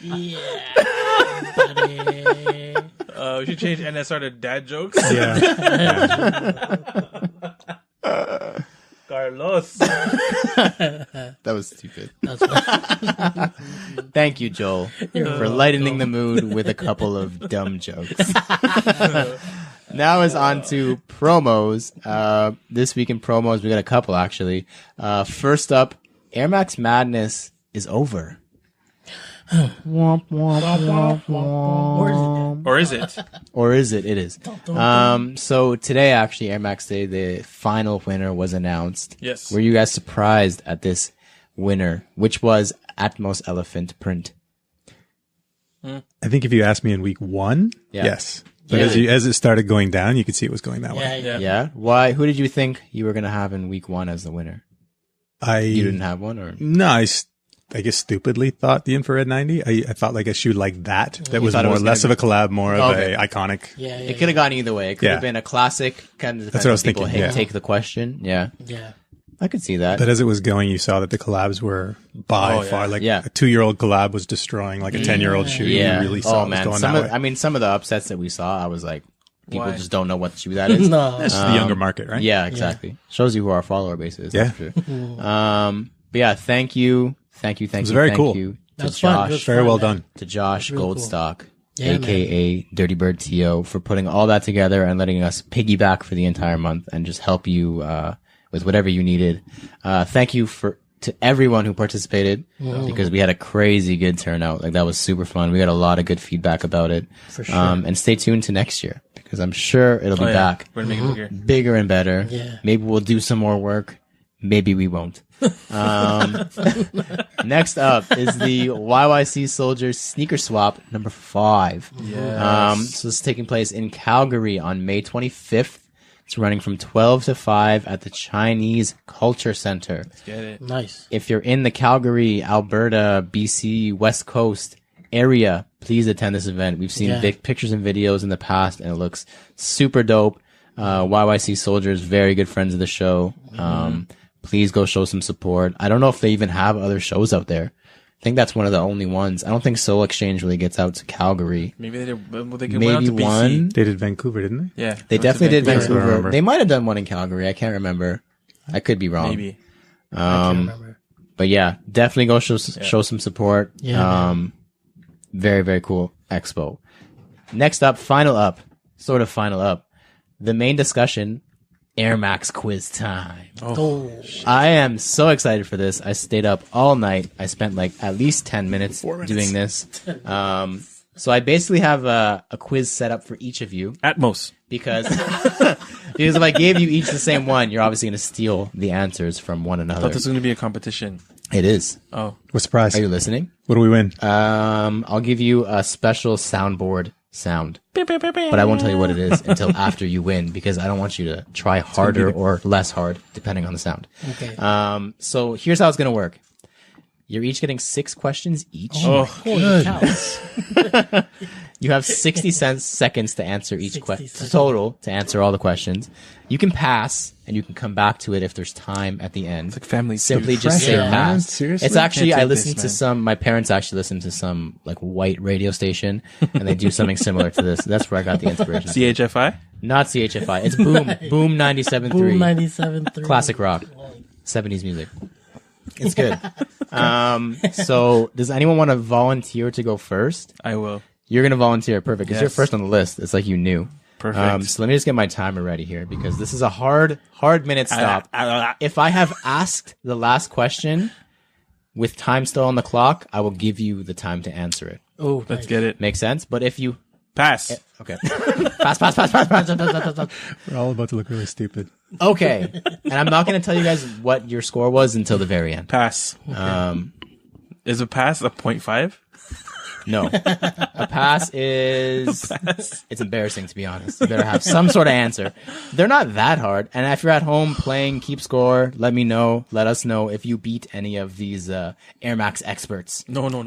Speaker 3: Yeah, buddy.
Speaker 4: We should change NSR to dad jokes.
Speaker 1: Yeah.
Speaker 4: Carlos.
Speaker 2: That was stupid.
Speaker 3: That's right.
Speaker 2: Thank you, Joel, for lightening the mood with a couple of dumb jokes. Now is on to promos. This week in promos, we got a couple actually. First up, Air Max Madness is over.
Speaker 4: Or is it?
Speaker 2: Or is it? It is. So today, actually, Air Max Day, the final winner was announced.
Speaker 4: Yes.
Speaker 2: Were you guys surprised at this winner, which was Atmos Elephant Print?
Speaker 1: I think if you asked me in week 1,
Speaker 2: Yeah.
Speaker 1: yes. But
Speaker 3: Yeah.
Speaker 1: as it started going down, you could see it was going that way.
Speaker 3: Yeah.
Speaker 2: Yeah. Why? Who did you think you were going to have in week 1 as the winner? You didn't have one, or?
Speaker 1: No, I guess stupidly thought the Infrared 90. I thought like a shoe like that was
Speaker 2: thought it
Speaker 1: more
Speaker 2: was
Speaker 1: less
Speaker 2: gonna
Speaker 1: of a collab, more of
Speaker 2: Okay.
Speaker 1: a iconic.
Speaker 3: Yeah.
Speaker 2: It could have gone either way. It could have been a classic, kind of.
Speaker 1: That's what I was
Speaker 2: people
Speaker 1: thinking, yeah.
Speaker 2: take the question. Yeah,
Speaker 3: Yeah.
Speaker 2: I could see that.
Speaker 1: But as it was going, you saw that the collabs were by far like
Speaker 2: Yeah.
Speaker 1: a 2-year-old collab was destroying like a 10-year-old shoe.
Speaker 2: Yeah.
Speaker 1: You really saw it was going that way.
Speaker 2: Some of the upsets that we saw, I was like, people
Speaker 4: Why?
Speaker 2: just don't know what shoe that is.
Speaker 3: No.
Speaker 1: That's the younger market, right?
Speaker 2: Yeah, exactly. Shows you who our follower base is.
Speaker 1: Yeah.
Speaker 2: That's true. But yeah, thank you. Thank you.
Speaker 1: very
Speaker 2: thank
Speaker 1: cool.
Speaker 2: you to
Speaker 3: That's fun. It was
Speaker 2: Josh,
Speaker 1: Very
Speaker 3: fun,
Speaker 1: well
Speaker 3: man.
Speaker 1: done.
Speaker 2: to Josh
Speaker 3: Really cool.
Speaker 2: Goldstock,
Speaker 3: Yeah,
Speaker 2: aka Dirty Bird TO, for putting all that together and letting us piggyback for the entire month and just help you with whatever you needed. Thank you to everyone who participated because we had a crazy good turnout. Like that was super fun. We got a lot of good feedback about it.
Speaker 3: For sure.
Speaker 2: And stay tuned to next year because I'm sure it'll be back
Speaker 4: We're gonna make it bigger.
Speaker 2: bigger and better.
Speaker 3: Yeah.
Speaker 2: Maybe we'll do some more work. Maybe we won't. Next up is the YYC Soldiers Sneaker Swap number 5. So this is taking place in Calgary on May 25th. It's running from 12 to 5 at the Chinese Culture Center.
Speaker 4: Get it.
Speaker 3: Nice.
Speaker 2: If you're in the Calgary, Alberta, BC, West Coast area, please attend this event. We've seen pictures and videos in the past, and it looks super dope. YYC Soldiers, very good friends of the show. Please go show some support. I don't know if they even have other shows out there. I think that's one of the only ones. I don't think Soul Exchange really gets out to Calgary.
Speaker 4: Maybe they went out to
Speaker 2: Maybe
Speaker 4: BC.
Speaker 2: one.
Speaker 1: They did Vancouver, didn't they?
Speaker 4: Yeah.
Speaker 2: They
Speaker 4: went to
Speaker 2: definitely did
Speaker 1: Vancouver. I
Speaker 2: Vancouver.
Speaker 1: remember.
Speaker 2: They might have done one in Calgary. I can't remember. I could be wrong.
Speaker 4: Maybe.
Speaker 3: I can't remember.
Speaker 2: But yeah, definitely go show some support.
Speaker 3: Yeah,
Speaker 2: Very, very cool expo. Next up, final up. The main discussion, Air Max quiz time.
Speaker 3: Oh.
Speaker 2: I am so excited for this. I stayed up all night. I spent like at least 10 minutes doing this. So I basically have a quiz set up for each of you
Speaker 4: Atmos.
Speaker 2: because if I gave you each the same one, you're obviously going to steal the answers from one
Speaker 4: I
Speaker 2: another.
Speaker 4: thought this was gonna be a competition.
Speaker 2: It is.
Speaker 4: Oh.
Speaker 1: What's the prize?
Speaker 2: Are you listening?
Speaker 1: What do we win?
Speaker 2: I'll give you a special soundboard sound, but I won't tell you what it is until after you win because I don't want you to try harder or less hard depending on the sound.
Speaker 3: Okay.
Speaker 2: So here's how it's going to work. You're each getting 6 questions each.
Speaker 3: Holy cow.
Speaker 2: You have 60 seconds to answer each
Speaker 3: 60
Speaker 2: question
Speaker 3: seconds.
Speaker 2: total to answer all the questions. You can pass and you can come back to it if there's time at the end.
Speaker 4: It's like family.
Speaker 2: Simply
Speaker 4: Feud.
Speaker 2: just say
Speaker 1: Pressure, man.
Speaker 2: pass.
Speaker 1: Seriously?
Speaker 2: It's actually,
Speaker 4: Can't
Speaker 2: I
Speaker 4: take
Speaker 2: listened
Speaker 4: this,
Speaker 2: to
Speaker 4: man.
Speaker 2: some, my parents actually listen to some like white radio station and they do something similar to this. That's where I got the inspiration.
Speaker 4: CHFI.
Speaker 2: Not CHFI. It's Boom 97.3.
Speaker 3: Boom 97.3.
Speaker 2: Classic rock. 70s music. It's good. So does anyone want to volunteer to go first?
Speaker 4: I will.
Speaker 2: You're going to volunteer. Perfect. Because you're
Speaker 4: Yes.
Speaker 2: first on the list. It's like you knew.
Speaker 4: Perfect.
Speaker 2: So let me just get my timer ready here because this is a hard minute stop. If I have asked the last question with time still on the clock, I will give you the time to answer it.
Speaker 3: Oh,
Speaker 4: Let's get it.
Speaker 2: Make sense? But if you...
Speaker 4: Pass.
Speaker 2: Okay. Pass.
Speaker 1: We're all about to look really stupid.
Speaker 2: Okay. And I'm not going to tell you guys what your score was until the very end.
Speaker 4: Pass. Is a pass a 0.5?
Speaker 2: No. A pass is... It's embarrassing, to be honest. You better have some sort of answer. They're not that hard. And if you're at home playing Keep Score, let me know. Let us know if you beat any of these Air Max experts.
Speaker 4: No.
Speaker 1: No,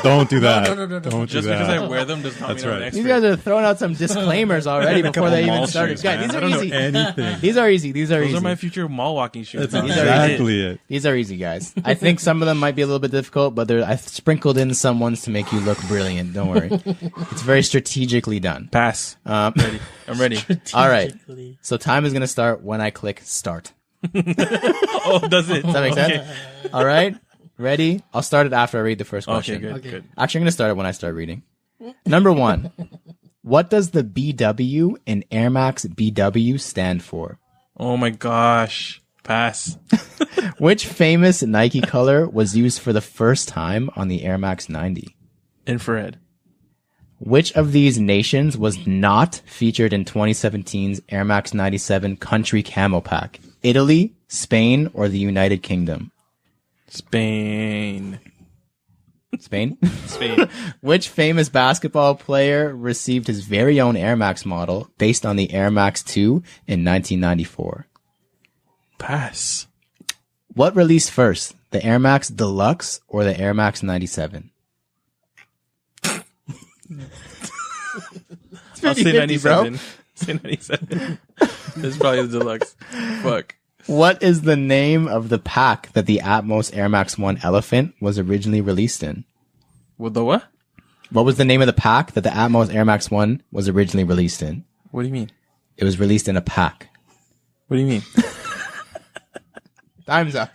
Speaker 1: don't do that.
Speaker 3: No.
Speaker 1: Don't
Speaker 4: Just
Speaker 1: do that.
Speaker 4: because I wear them does not
Speaker 1: That's
Speaker 4: mean I'm an
Speaker 1: right.
Speaker 4: expert.
Speaker 2: These guys are throwing out some disclaimers already before they even
Speaker 1: Mall
Speaker 2: started.
Speaker 1: shoes,
Speaker 2: Guys,
Speaker 1: man.
Speaker 2: these
Speaker 1: I
Speaker 2: are
Speaker 1: don't
Speaker 2: easy.
Speaker 1: know anything.
Speaker 2: These are easy. These are
Speaker 4: Those
Speaker 2: easy.
Speaker 4: are my future mall walking shoes.
Speaker 1: That's
Speaker 4: man.
Speaker 1: exactly it.
Speaker 2: These are easy, guys. I think some of them might be a little bit difficult, but I sprinkled in some ones to make you look brilliant. Don't worry. It's very strategically done.
Speaker 4: Pass. Ready. I'm ready.
Speaker 2: All right.
Speaker 3: Strategically.
Speaker 2: So time is going to start when I click start.
Speaker 4: Oh, does it?
Speaker 2: Does that make sense? All right. Ready? I'll start it after I read the first question.
Speaker 4: Okay, good,
Speaker 3: Okay.
Speaker 4: good.
Speaker 2: Actually, I'm going to start it when I start reading. Number 1. What does the BW in Air Max BW stand for?
Speaker 4: Oh my gosh. Pass.
Speaker 2: Which famous Nike color was used for the first time on the Air Max 90?
Speaker 4: Infrared.
Speaker 2: Which of these nations was not featured in 2017's Air Max 97 Country Camo Pack? Italy, Spain, or the United Kingdom?
Speaker 4: Spain.
Speaker 2: Spain?
Speaker 4: Spain.
Speaker 2: Which famous basketball player received his very own Air Max model based on the Air Max 2 in 1994?
Speaker 4: Pass.
Speaker 2: What released first, the Air Max Deluxe or the Air Max 97?
Speaker 4: I'll say
Speaker 2: 50-50, bro.
Speaker 4: 97. Say 97. This is probably the deluxe. Fuck.
Speaker 2: What is the name of the pack that the Atmos Air Max 1 Elephant was originally released in?
Speaker 4: With the what?
Speaker 2: What was the name of the pack that the Atmos Air Max 1 was originally released in?
Speaker 4: What do you mean?
Speaker 2: It was released in a pack.
Speaker 4: What do you mean?
Speaker 2: Time's up.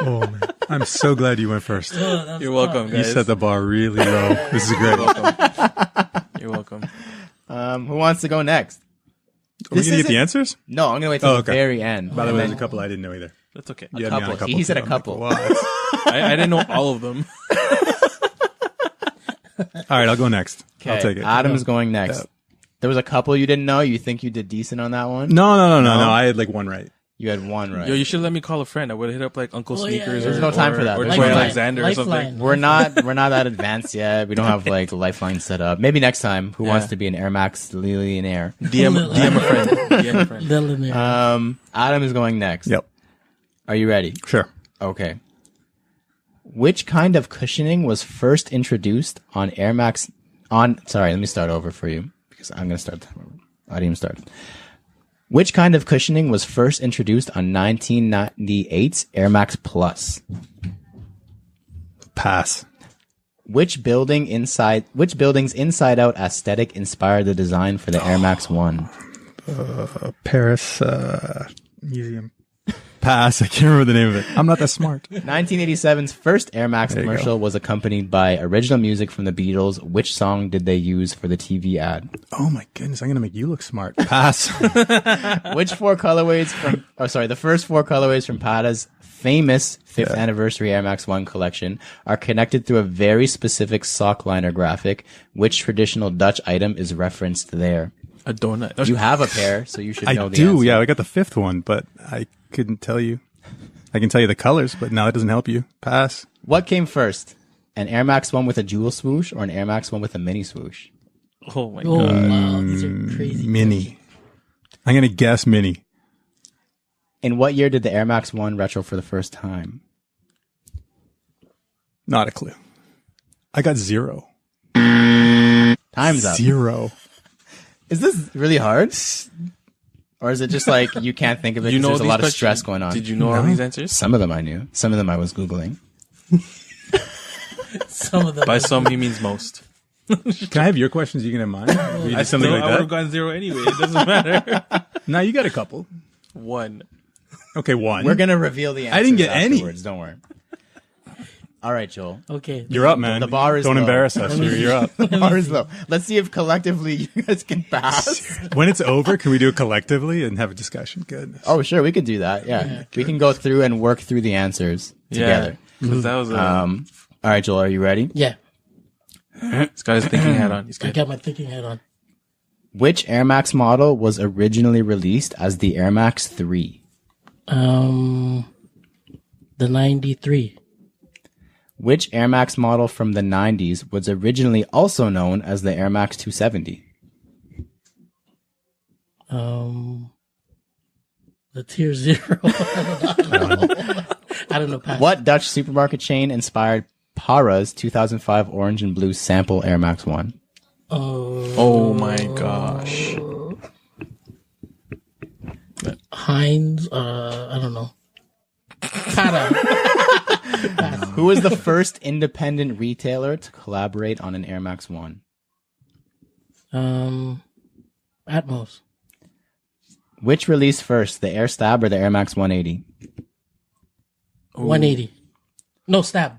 Speaker 1: Oh, man. I'm so glad you went first.
Speaker 4: You're welcome,
Speaker 1: You
Speaker 4: guys.
Speaker 1: set the bar really low. This is great.
Speaker 4: You're welcome.
Speaker 2: Who wants to go next?
Speaker 1: Are we going to get
Speaker 2: isn't-
Speaker 1: the answers?
Speaker 2: No, I'm going to wait till
Speaker 1: Oh,
Speaker 2: the
Speaker 1: okay.
Speaker 2: very end.
Speaker 1: By the way, there's a couple I didn't know either.
Speaker 4: That's okay.
Speaker 1: You had me on
Speaker 2: couple. He said
Speaker 1: too.
Speaker 2: a
Speaker 1: I'm like,
Speaker 2: couple.
Speaker 1: what?
Speaker 4: I didn't know all of them.
Speaker 1: All right, I'll go next. I'll
Speaker 2: Okay,
Speaker 1: take it.
Speaker 2: Adam's going next.
Speaker 1: Yeah.
Speaker 2: There was a couple you didn't know. You think you did decent on that one?
Speaker 1: No. I had like one right.
Speaker 2: You had one right.
Speaker 4: Yo, you should let me call a friend. I would hit up like Uncle
Speaker 3: Oh, yeah,
Speaker 4: Sneakers
Speaker 3: yeah.
Speaker 4: or
Speaker 2: There's no time for that.
Speaker 4: Or
Speaker 2: There's
Speaker 4: Troy
Speaker 2: no time.
Speaker 4: Alexander or something.
Speaker 3: Lifeline.
Speaker 2: We're not that advanced yet. We don't have like Lifeline set up. Maybe next time. Who wants to be an Air Max millionaire?
Speaker 4: DM a friend. DM a friend.
Speaker 3: Millionaire.
Speaker 2: Adam is going next.
Speaker 1: Yep.
Speaker 2: Are you ready?
Speaker 1: Sure.
Speaker 2: Okay. Which kind of cushioning was first introduced on Air Max sorry, let me start over for you because I'm going to start. I didn't even start. Which kind of cushioning was first introduced on 1998's Air Max Plus?
Speaker 1: Pass.
Speaker 2: Which building's inside out aesthetic inspired the design for the Air Max 1?
Speaker 1: Paris Museum. Pass. I can't remember the name of it. I'm not that smart.
Speaker 2: 1987's first Air Max
Speaker 1: There you
Speaker 2: commercial was accompanied by original music from the Beatles. Which song did they use for the TV ad?
Speaker 1: Oh my goodness, I'm going to make you look smart. Pass.
Speaker 2: Which four colorways the first four colorways from Prada's famous 5th anniversary Air Max 1 collection are connected through a very specific sock liner graphic. Which traditional Dutch item is referenced there?
Speaker 4: A donut.
Speaker 2: You have a pair, so you should know
Speaker 1: I
Speaker 2: the
Speaker 1: do.
Speaker 2: answer.
Speaker 1: Yeah, I got the 5th one, but I couldn't tell you. I can tell you the colors, but now that doesn't help you. Pass.
Speaker 2: What came first? An Air Max 1 with a jewel swoosh or an Air Max 1 with a mini swoosh?
Speaker 4: Oh my
Speaker 3: Oh,
Speaker 4: god.
Speaker 3: wow. These are crazy.
Speaker 1: Mini. I'm going to guess mini.
Speaker 2: In what year did the Air Max 1 retro for the first time?
Speaker 1: Not a clue. I got 0.
Speaker 2: Time's up.
Speaker 1: 0.
Speaker 2: Is this really hard? Or is it just like you can't think of it
Speaker 4: You
Speaker 2: because
Speaker 4: know
Speaker 2: there's a
Speaker 4: these
Speaker 2: lot of
Speaker 4: questions?
Speaker 2: stress going on?
Speaker 4: Did you know all these answers?
Speaker 2: Some of them I knew. Some of them I was Googling.
Speaker 3: Some of them.
Speaker 4: By some, he means most.
Speaker 1: Can I have your questions? You can have mine. We did something like
Speaker 4: I would have
Speaker 1: that.
Speaker 4: gotten 0 anyway. It doesn't matter.
Speaker 1: Now you got a couple.
Speaker 4: 1.
Speaker 1: Okay, 1.
Speaker 2: We're going to reveal the answers
Speaker 1: I didn't get any.
Speaker 2: afterwards, don't worry. All right, Joel.
Speaker 3: Okay.
Speaker 1: You're up, man.
Speaker 2: The bar is
Speaker 1: Don't
Speaker 2: low.
Speaker 1: embarrass us. You're up.
Speaker 2: The bar is low. Let's see if collectively you guys can pass.
Speaker 1: When it's over, can we do it collectively and have a discussion? Goodness.
Speaker 2: Oh, sure. We could do that. Yeah. We can go through and work through the answers together.
Speaker 4: Yeah. 'Cause that was
Speaker 2: All right, Joel, are you ready?
Speaker 3: Yeah.
Speaker 4: He's got his thinking hat on. He's
Speaker 3: I
Speaker 4: good.
Speaker 3: got my thinking hat on.
Speaker 2: Which Air Max model was originally released as the Air Max 3?
Speaker 3: The 93.
Speaker 2: Which Air Max model from the 90s was originally also known as the Air Max 270?
Speaker 3: The Tier 0. I don't know. Pass.
Speaker 2: What Dutch supermarket chain inspired Para's 2005 orange and blue sample Air Max 1?
Speaker 4: Oh my gosh.
Speaker 3: Heinz. I don't know. Kata.
Speaker 2: Who was the first independent retailer to collaborate on an Air Max 1?
Speaker 3: Atmos.
Speaker 2: Which released first, the Air Stab or the Air Max 180?
Speaker 3: 180. No, stab.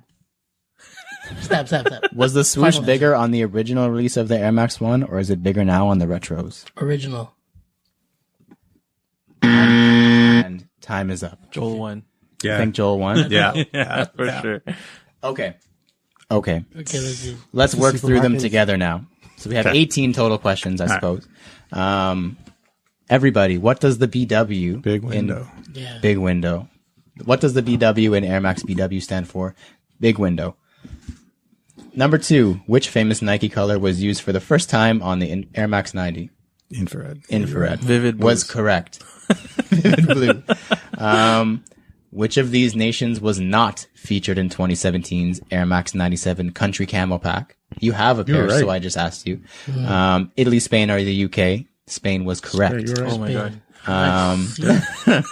Speaker 3: Stab.
Speaker 2: Was the swoosh
Speaker 3: Final
Speaker 2: bigger on the original release of the Air Max 1, or is it bigger now on the retros?
Speaker 3: Original.
Speaker 2: And time is up.
Speaker 4: Joel won.
Speaker 1: Yeah.
Speaker 2: I think Joel won.
Speaker 1: Yeah.
Speaker 4: Yeah, for sure.
Speaker 2: Okay.
Speaker 3: Okay, let's do.
Speaker 2: Let's work through them
Speaker 3: supermarkets.
Speaker 2: together now. So we have
Speaker 1: Okay.
Speaker 2: 18 total questions, I suppose. Everybody, what does the BW
Speaker 1: Big window.
Speaker 3: Yeah.
Speaker 2: Big window. What does the BW in Air Max BW stand for? Big window. Number 2, which famous Nike color was used for the first time on the Air Max 90?
Speaker 1: Infrared.
Speaker 2: Infrared.
Speaker 4: Vivid
Speaker 2: was
Speaker 4: blues.
Speaker 2: correct. Vivid blue. Which of these nations was not featured in 2017's Air Max 97 Country Camo Pack? You have a pair,
Speaker 1: right.
Speaker 2: so I just asked you. Italy, Spain, or the UK? Spain was correct.
Speaker 1: You're right.
Speaker 4: Oh my god.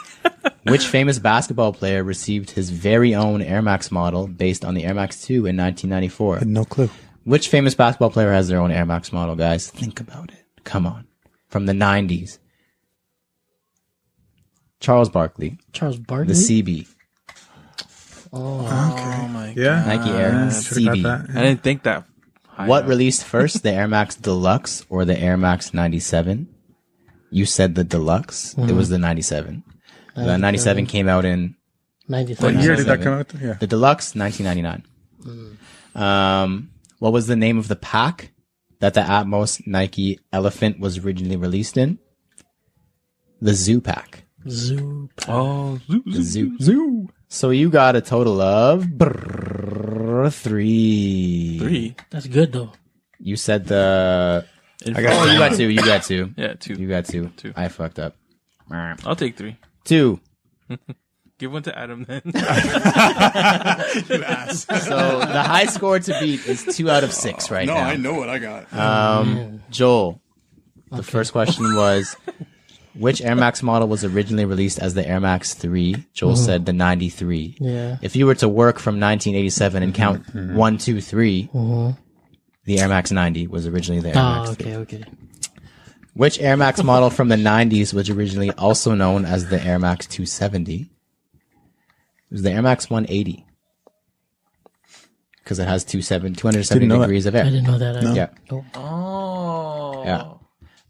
Speaker 2: Which famous basketball player received his very own Air Max model based on the Air Max 2 in 1994?
Speaker 1: No clue.
Speaker 2: Which famous basketball player has their own Air Max model, guys? Think about it. Come on. From the 90s. Charles Barkley,
Speaker 3: Charles Barkley.
Speaker 2: the CB.
Speaker 4: Oh my
Speaker 1: Yeah.
Speaker 2: Nike Air
Speaker 1: Should've got
Speaker 2: CB.
Speaker 1: that.
Speaker 4: I didn't think that.
Speaker 2: What released first, the Air Max Deluxe or the Air Max 97? You said the Deluxe. It was the 97. The 97 came out in
Speaker 3: 93.
Speaker 1: What year did that
Speaker 2: 97.
Speaker 1: come out? Yeah.
Speaker 2: the Deluxe, 1999. What was the name of the pack that the Atmos Nike Elephant was originally released in? The Zoo Pack.
Speaker 3: Zoo.
Speaker 4: Oh,
Speaker 2: The Zoo. So you got a total of 3.
Speaker 4: 3.
Speaker 3: That's good though.
Speaker 2: You said the...
Speaker 1: I got
Speaker 2: Oh, you got 2. You got 2.
Speaker 4: Yeah, 2.
Speaker 2: You got 2.
Speaker 4: 2.
Speaker 2: I fucked up.
Speaker 4: I'll take 3.
Speaker 2: 2.
Speaker 4: Give one to Adam then.
Speaker 2: So the high score to beat is 2 out of 6 right now.
Speaker 1: know what I got.
Speaker 2: Joel, the first question was, which Air Max model was originally released as the Air Max 3? Joel said the 93.
Speaker 3: Yeah.
Speaker 2: If you were to work from 1987 and count 1, 2, 3, the Air Max 90 was originally the Air Max 3.
Speaker 3: Okay.
Speaker 2: Which Air Max model from the 90s was originally also known as the Air Max 270? It was the Air Max 180. Because it has 270
Speaker 1: Didn't know
Speaker 2: degrees of air.
Speaker 3: I didn't know that.
Speaker 2: Yeah.
Speaker 3: Oh.
Speaker 4: Oh.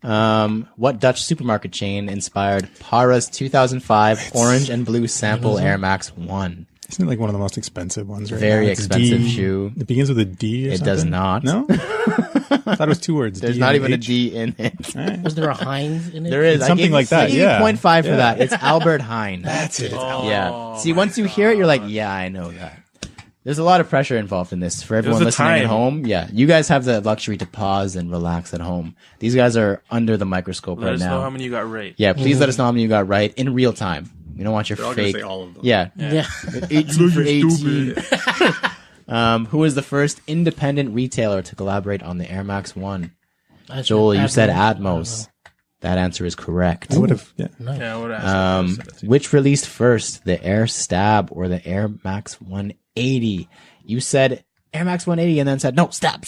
Speaker 2: Yeah. What Dutch supermarket chain inspired Para's 2005 orange and blue sample Air Max 1?
Speaker 1: Isn't it like one of the most expensive ones right
Speaker 2: Very
Speaker 1: now? It's
Speaker 2: expensive
Speaker 1: D.
Speaker 2: shoe.
Speaker 1: It begins with a D or
Speaker 2: It
Speaker 1: something?
Speaker 2: does not.
Speaker 1: No? I thought it was 2 words.
Speaker 2: There's
Speaker 1: D
Speaker 2: not
Speaker 1: and
Speaker 2: even a
Speaker 1: H.
Speaker 2: D in it.
Speaker 3: Was there a Heinz in it?
Speaker 2: There is.
Speaker 1: It's
Speaker 2: I
Speaker 1: something
Speaker 2: gave
Speaker 1: like
Speaker 2: you-
Speaker 1: that,
Speaker 2: I gave
Speaker 1: yeah.
Speaker 2: you 0.5 for
Speaker 1: Yeah.
Speaker 2: that. It's Albert Heijn.
Speaker 1: That's it.
Speaker 2: Yeah. See, once you hear it, you're like, yeah, I know that. There's a lot of pressure involved in this for everyone
Speaker 4: the
Speaker 2: listening at
Speaker 4: time.
Speaker 2: home. Yeah. You guys have the luxury to pause and relax at home. These guys are under the microscope
Speaker 4: Let
Speaker 2: right
Speaker 4: us know how
Speaker 2: now.
Speaker 4: many you got right.
Speaker 2: Yeah. Please let us know how many you got right in real time. We don't want your
Speaker 1: all gonna
Speaker 2: fake.
Speaker 1: say all of them.
Speaker 2: Yeah.
Speaker 3: Yeah.
Speaker 2: 18 for 18. Who was the first independent retailer to collaborate on the Air Max 1? Joel, you said Atmos. That answer is correct.
Speaker 1: I would have, yeah.
Speaker 4: Yeah, I would ask.
Speaker 2: Which released first, the Air Stab or the Air Max 180? You said Air Max 180 and then said, no, Stab.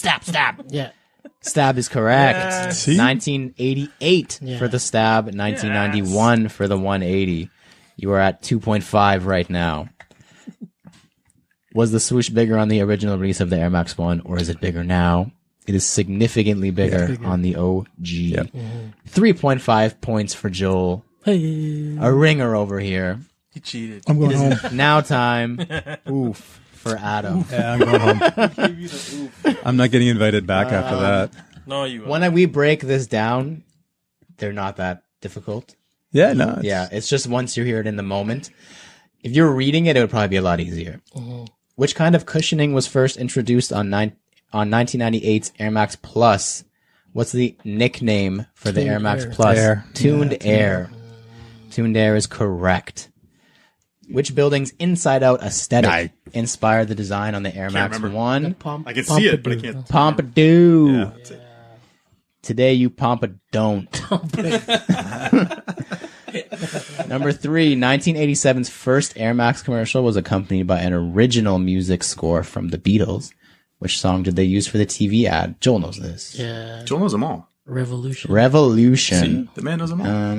Speaker 3: Yeah.
Speaker 2: Stab is correct.
Speaker 4: Yes.
Speaker 1: See?
Speaker 2: 1988
Speaker 3: Yeah.
Speaker 2: for the Stab, 1991 for the 180. You are at 2.5 right now. Was the swoosh bigger on the original release of the Air Max 1 or is it bigger now? It is significantly bigger on the OG. 3.5 points for Joel.
Speaker 3: Hey.
Speaker 2: A ringer over here.
Speaker 4: He cheated.
Speaker 1: I'm going home.
Speaker 2: Now time. Oof. For Adam.
Speaker 1: Yeah, I'm going home. I'm not getting invited back after that.
Speaker 4: No, you won't.
Speaker 2: When we break this down, they're not that difficult.
Speaker 1: Yeah, no. It's,
Speaker 2: Yeah, it's just once you hear it in the moment. If you're reading it, it would probably be a lot easier. Which kind of cushioning was first introduced on 1998's Air Max Plus? What's the nickname for the Air Max Plus?
Speaker 1: Air.
Speaker 2: Tuned Air. Tuned Air is correct. Which building's inside-out aesthetic inspired the design on the Air Max
Speaker 1: remember.
Speaker 2: 1?
Speaker 1: I can see it, but I can't.
Speaker 2: Pompadour.
Speaker 1: Yeah, that's it.
Speaker 2: Today you pompa don't. Number 3, 1987's first Air Max commercial was accompanied by an original music score from the Beatles. Which song did they use for the TV ad? Joel knows this.
Speaker 3: Yeah.
Speaker 1: Joel knows them all.
Speaker 3: Revolution.
Speaker 2: Revolution.
Speaker 1: See? The man knows them all.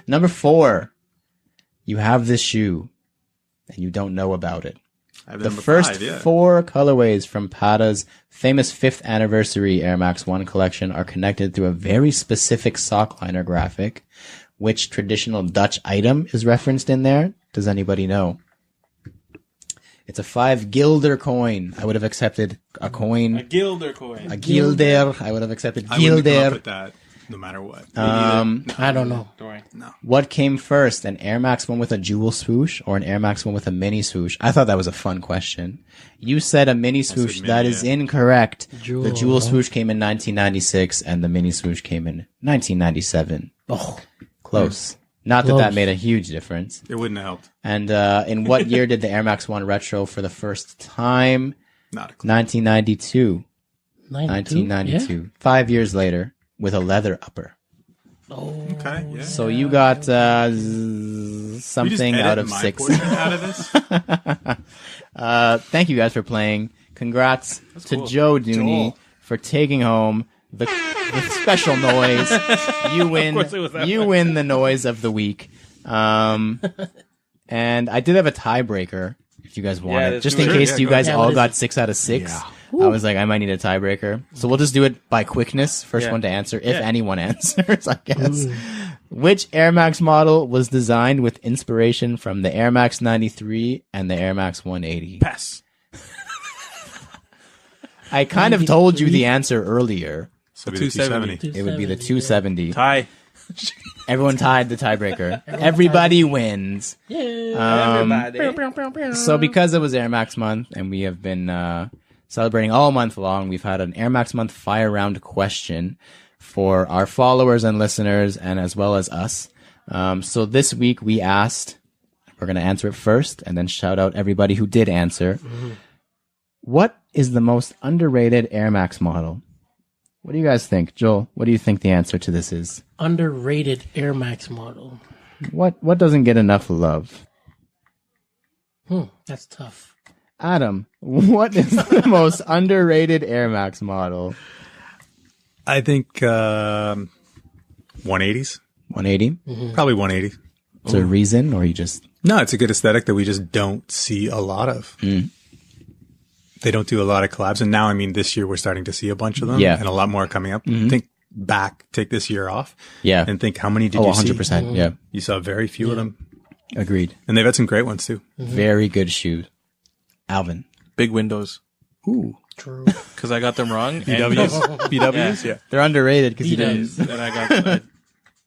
Speaker 2: Number 4, you have this shoe and you don't know about it.
Speaker 1: I have
Speaker 2: The
Speaker 1: number
Speaker 2: first
Speaker 1: 5,
Speaker 2: 4 colorways from Pata's famous 5th anniversary Air Max 1 collection are connected through a very specific sock liner graphic. Which traditional Dutch item is referenced in there? Does anybody know? It's a 5 guilder coin. I would have accepted a coin.
Speaker 4: A guilder coin.
Speaker 2: A guilder. I would have accepted
Speaker 1: I wouldn't come up
Speaker 2: guilder.
Speaker 1: with that no matter what.
Speaker 3: I don't know.
Speaker 4: Don't worry.
Speaker 2: What came first, an Air Max 1 with a jewel swoosh or an Air Max 1 with a mini swoosh? I thought that was a fun question. You said a mini swoosh.
Speaker 1: mini,
Speaker 2: That is
Speaker 1: yeah.
Speaker 2: incorrect.
Speaker 3: Jewel,
Speaker 2: The jewel
Speaker 3: huh?
Speaker 2: swoosh came in 1996 and the mini swoosh came in 1997.
Speaker 3: Oh,
Speaker 2: Close. Not that
Speaker 3: Close.
Speaker 2: that made a huge difference.
Speaker 1: It wouldn't have helped.
Speaker 2: And in what year did the Air Max 1 retro for the first time?
Speaker 1: Not a clue.
Speaker 2: 1992.
Speaker 3: 92?
Speaker 2: 1992. 5 years later with a leather upper.
Speaker 3: Yeah? Oh,
Speaker 1: Okay, yeah.
Speaker 2: So you got
Speaker 1: We just
Speaker 2: something
Speaker 1: edit
Speaker 2: out of
Speaker 1: my
Speaker 2: 6.
Speaker 1: portion out of this.
Speaker 2: Thank you guys for playing. Congrats to
Speaker 1: cool.
Speaker 2: Joe Dooney
Speaker 1: Joel.
Speaker 2: for taking home the special noise. You win.
Speaker 4: course it was that
Speaker 2: You
Speaker 4: one.
Speaker 2: win the noise of the week. And I did have a tiebreaker if you guys wanted,
Speaker 4: that's
Speaker 2: just in
Speaker 4: true.
Speaker 2: case
Speaker 1: Yeah,
Speaker 2: you
Speaker 1: go
Speaker 2: guys
Speaker 3: ahead.
Speaker 2: all
Speaker 3: Yeah,
Speaker 2: got
Speaker 3: what is
Speaker 2: 6 out of 6.
Speaker 1: Yeah.
Speaker 2: I was like, I might need a tiebreaker. So we'll just do it by quickness. First
Speaker 4: Yeah.
Speaker 2: one to answer, if
Speaker 4: Yeah.
Speaker 2: anyone answers, I guess. Which Air Max model was designed with inspiration from the Air Max 93 and the Air Max 180?
Speaker 4: Pass.
Speaker 2: I kind of told you the answer earlier.
Speaker 1: So it'd be the
Speaker 4: 270.
Speaker 2: It would be the 270.
Speaker 4: Tie.
Speaker 2: Everyone tied the tiebreaker. Everybody wins.
Speaker 4: Everybody.
Speaker 2: So because it was Air Max month and we have been celebrating all month long, we've had an Air Max month fire round question for our followers and listeners and as well as us. So this week we asked, we're going to answer it first and then shout out everybody who did answer. What is the most underrated Air Max model? What do you guys think? Joel, what do you think the answer to this is?
Speaker 3: underrated Air Max model.
Speaker 2: What doesn't get enough love?
Speaker 3: That's tough.
Speaker 2: Adam, what is the most underrated Air Max model?
Speaker 1: I think 180s.
Speaker 2: 180?
Speaker 1: Probably 180.
Speaker 2: Is there a reason or you just...
Speaker 1: No, it's a good aesthetic that we just don't see a lot of. They don't do a lot of collabs. And now, I mean, this year we're starting to see a bunch of them.
Speaker 2: Yeah.
Speaker 1: And a lot more coming up. Think back, take this year off.
Speaker 2: Yeah.
Speaker 1: And think how many did
Speaker 2: Oh,
Speaker 1: you see?
Speaker 2: 100%. Yeah.
Speaker 1: You saw very few of them.
Speaker 2: Agreed.
Speaker 1: And they've had some great ones too.
Speaker 2: Very good shoes. Alvin.
Speaker 4: Big windows.
Speaker 2: Ooh.
Speaker 3: True.
Speaker 4: Because I got them wrong.
Speaker 1: BWs? Yeah.
Speaker 2: They're underrated because you
Speaker 3: He-does.
Speaker 2: didn't...
Speaker 4: And I got...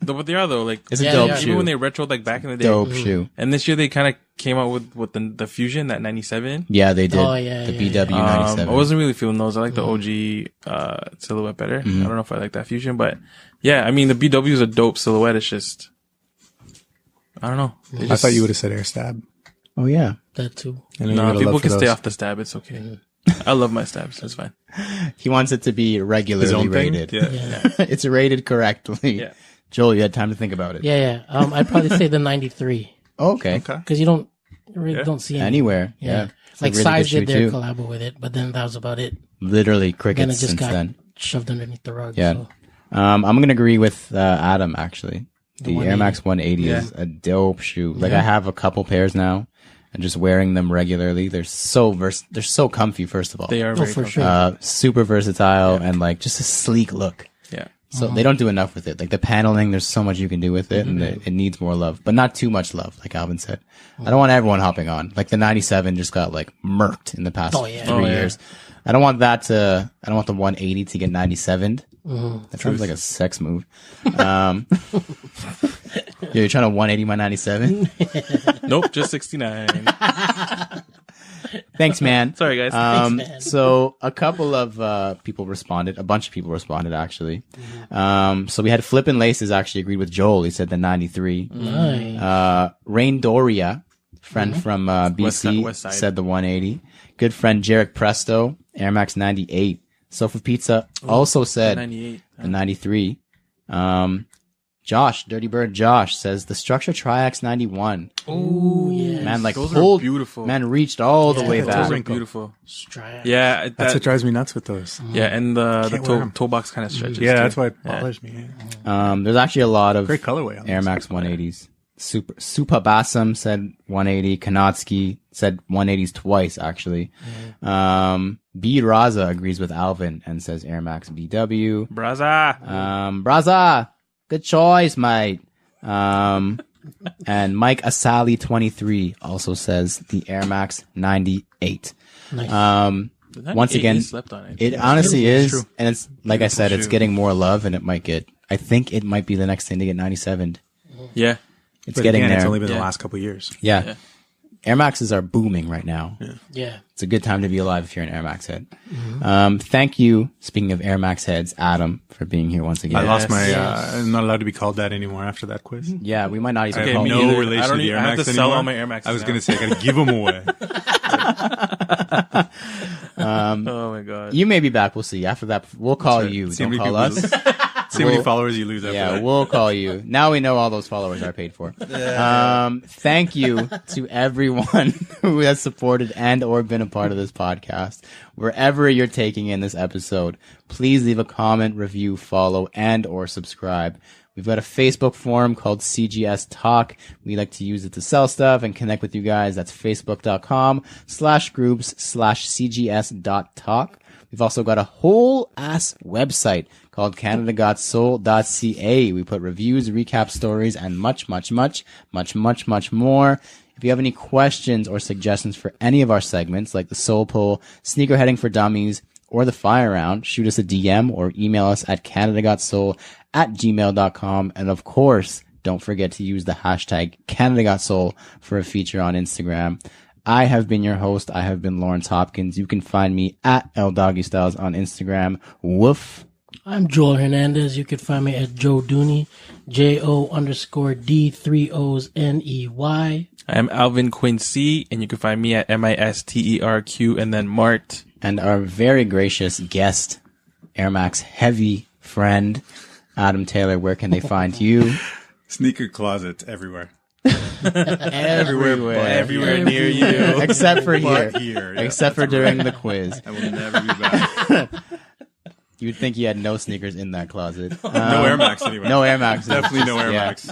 Speaker 4: but they are, though. Like,
Speaker 2: It's a
Speaker 3: Yeah,
Speaker 2: dope
Speaker 3: they are.
Speaker 2: shoe.
Speaker 4: even when they retroed, like, back in the day.
Speaker 2: Dope shoe.
Speaker 4: And this year they kind of came out with the Fusion, that 97.
Speaker 2: Yeah, they did.
Speaker 3: Oh, yeah,
Speaker 2: the
Speaker 3: yeah,
Speaker 2: BW 97.
Speaker 4: I wasn't really feeling those. I like the OG silhouette better. I don't know if I like that Fusion, but yeah, I mean the BW is a dope silhouette. It's just I don't know.
Speaker 1: I thought you would have said air stab.
Speaker 2: Oh, yeah.
Speaker 3: That too.
Speaker 1: I know you
Speaker 4: No,
Speaker 1: got a
Speaker 4: people
Speaker 1: love for
Speaker 4: can stay
Speaker 1: those.
Speaker 4: off the stab. It's okay. I love my stabs. It's fine.
Speaker 2: He wants it to be
Speaker 1: His
Speaker 2: regularly
Speaker 1: own thing?
Speaker 2: rated.
Speaker 1: Yeah.
Speaker 3: Yeah.
Speaker 2: It's rated correctly.
Speaker 4: Yeah.
Speaker 2: Joel, you had time to think about it.
Speaker 3: Yeah. I'd probably say the 93
Speaker 2: Oh, okay.
Speaker 1: Okay.
Speaker 3: because you really don't see any.
Speaker 2: Anywhere. Yeah. It's a
Speaker 3: Like
Speaker 2: really
Speaker 3: Size
Speaker 2: good shoe,
Speaker 3: did their
Speaker 2: too.
Speaker 3: collab with it, but then that was about it.
Speaker 2: Literally
Speaker 3: Then it
Speaker 2: crickets
Speaker 3: just
Speaker 2: since
Speaker 3: got
Speaker 2: then.
Speaker 3: shoved underneath the rug.
Speaker 2: Yeah.
Speaker 3: So.
Speaker 2: I'm going to agree with Adam, actually. The Air
Speaker 3: 180.
Speaker 2: Max 180 is a dope shoe. Like, I have a couple pairs now and just wearing them regularly. They're so they're so comfy, first of all.
Speaker 4: They are very
Speaker 3: for
Speaker 4: comfy.
Speaker 3: sure.
Speaker 2: Super versatile and, like, just a sleek look.
Speaker 4: Yeah.
Speaker 2: So they don't do enough with it. Like the paneling, there's so much you can do with it, and it needs more love, but not too much love, like Alvin said. I don't want everyone hopping on. Like the 97 just got like murked in the past 3 years. I don't want that to. I don't want the 180 to get 97'd. That sounds like a sex move. You're trying to 180 my 97?
Speaker 4: Nope, just 69.
Speaker 2: Thanks, man.
Speaker 4: Sorry, guys.
Speaker 3: Thanks, man.
Speaker 2: So a couple of people responded. A bunch of people responded, actually. So we had Flippin' Laces actually agreed with Joel. He said the 93.
Speaker 3: Nice.
Speaker 2: Rain Doria, friend from BC,
Speaker 4: West side.
Speaker 2: said the 180. Good friend Jarek Presto, Air Max 98. Sofa Pizza also said
Speaker 4: 98.
Speaker 2: the 93. Josh, Dirty Bird Josh, says the Structure Triax 91.
Speaker 3: Ooh, yeah.
Speaker 2: Man, like
Speaker 4: Those are
Speaker 2: pulled,
Speaker 4: beautiful.
Speaker 2: man reached all the way
Speaker 3: Yeah,
Speaker 4: Those
Speaker 2: back.
Speaker 4: are beautiful.
Speaker 3: Strap.
Speaker 4: Yeah,
Speaker 1: That's what drives me nuts with those.
Speaker 4: yeah, and the
Speaker 1: Can't wear 'em.
Speaker 4: toe box kind of stretches.
Speaker 1: Yeah,
Speaker 4: too.
Speaker 1: that's why it bothers me.
Speaker 2: There's actually a lot of
Speaker 1: Great colorway on
Speaker 2: Air
Speaker 1: those.
Speaker 2: Max 180s. Supa Bassam said 180. Kanatsky said 180s twice, actually. B. Raza agrees with Alvin and says Air Max BW.
Speaker 4: Braza.
Speaker 2: Braza, good choice, mate. And Mike Asali 23 also says the Air Max 98.
Speaker 3: Nice.
Speaker 2: Once again,
Speaker 4: slept on it.
Speaker 2: it honestly is,
Speaker 1: true.
Speaker 2: and it's like I said, it's
Speaker 1: shoe.
Speaker 2: getting more love, and I think it might be the next thing to get 97.
Speaker 4: Yeah.
Speaker 2: It's
Speaker 1: But
Speaker 2: getting
Speaker 1: again,
Speaker 2: there.
Speaker 1: it's only been the
Speaker 4: Yeah.
Speaker 1: last couple of years.
Speaker 2: Yeah. Air Maxes are booming right now.
Speaker 3: Yeah.
Speaker 2: It's a good time to be alive if you're an Air Max head. Thank you, speaking of Air Max heads, Adam, for being here once again.
Speaker 1: I lost my.
Speaker 3: Yes.
Speaker 1: I'm not allowed to be called that anymore after that quiz.
Speaker 2: Yeah, we might not even
Speaker 1: I
Speaker 4: Okay,
Speaker 1: have
Speaker 2: call
Speaker 4: me
Speaker 1: no
Speaker 4: neither. I
Speaker 1: relation
Speaker 4: don't
Speaker 1: to the
Speaker 4: need-
Speaker 1: Air
Speaker 4: I have
Speaker 1: Max
Speaker 4: to sell
Speaker 1: anymore.
Speaker 4: all my Air Maxes
Speaker 1: I was
Speaker 4: now.
Speaker 1: going to say I got to give them away.
Speaker 4: Oh my god.
Speaker 2: You may be back. We'll see. After that, we'll call
Speaker 1: right.
Speaker 2: you.
Speaker 1: See how
Speaker 2: Don't
Speaker 1: many
Speaker 2: call
Speaker 1: people
Speaker 2: us.
Speaker 1: lose. See how many
Speaker 2: We'll-
Speaker 1: followers you lose after
Speaker 2: Yeah,
Speaker 1: that.
Speaker 2: we'll call you. Now we know all those followers are paid for. Thank you to everyone who has supported and or been a part of this podcast. Wherever you're taking in this episode, please leave a comment, review, follow, and or subscribe. We've got a Facebook forum called CGS Talk. We like to use it to sell stuff and connect with you guys. That's facebook.com/groups/cgs.talk. We've also got a whole ass website called CanadaGotSoul.ca. We put reviews, recap stories, and much, much, much, much, much, much more. If you have any questions or suggestions for any of our segments, like the Soul Pull, Sneakerheading for Dummies, or the Fire Round, shoot us a DM or email us at CanadaGotSoul@gmail.com. And of course, don't forget to use the hashtag CanadaGotSoul for a feature on Instagram. I have been your host. I have been Lawrence Hopkins. You can find me at LDoggyStyles on Instagram. Woof.
Speaker 3: I'm Joel Hernandez. You can find me at Joe Dooney, JO_D3OsNEY.
Speaker 4: I'm Alvin Quincy, and you can find me at MISTERQ and then Mart.
Speaker 2: And our very gracious guest, Air Max heavy friend, Adam Taylor. Where can they find you?
Speaker 1: SneakerCloset everywhere.
Speaker 4: Everywhere near you.
Speaker 2: Except for here.
Speaker 1: But here, yeah,
Speaker 2: Except for during the quiz.
Speaker 1: I will never be back.
Speaker 2: You'd think you had no sneakers in that closet.
Speaker 1: No Air Max anyway.
Speaker 2: No Air Max.
Speaker 1: Definitely no Air Max.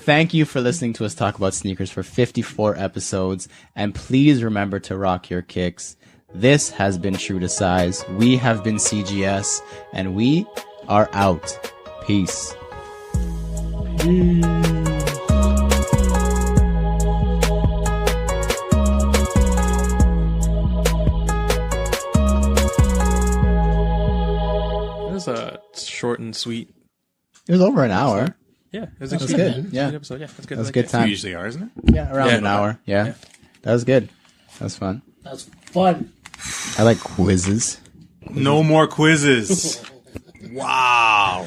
Speaker 2: Thank you for listening to us talk about sneakers for 54 episodes. And please remember to rock your kicks. This has been True to Size. We have been CGS. And we are out. Peace.
Speaker 4: It was short and sweet.
Speaker 2: It was over an hour.
Speaker 4: Yeah, it was
Speaker 2: That was
Speaker 4: a
Speaker 2: good.
Speaker 4: sweet
Speaker 2: Yeah.
Speaker 4: episode. Yeah, that's good.
Speaker 2: That was
Speaker 4: I
Speaker 2: a good
Speaker 4: like
Speaker 2: time.
Speaker 1: You usually are, isn't it?
Speaker 2: Yeah, around
Speaker 4: Yeah.
Speaker 2: an hour. Yeah. That was good. That was fun.
Speaker 3: That's fun.
Speaker 2: I like quizzes.
Speaker 1: No more quizzes. Wow.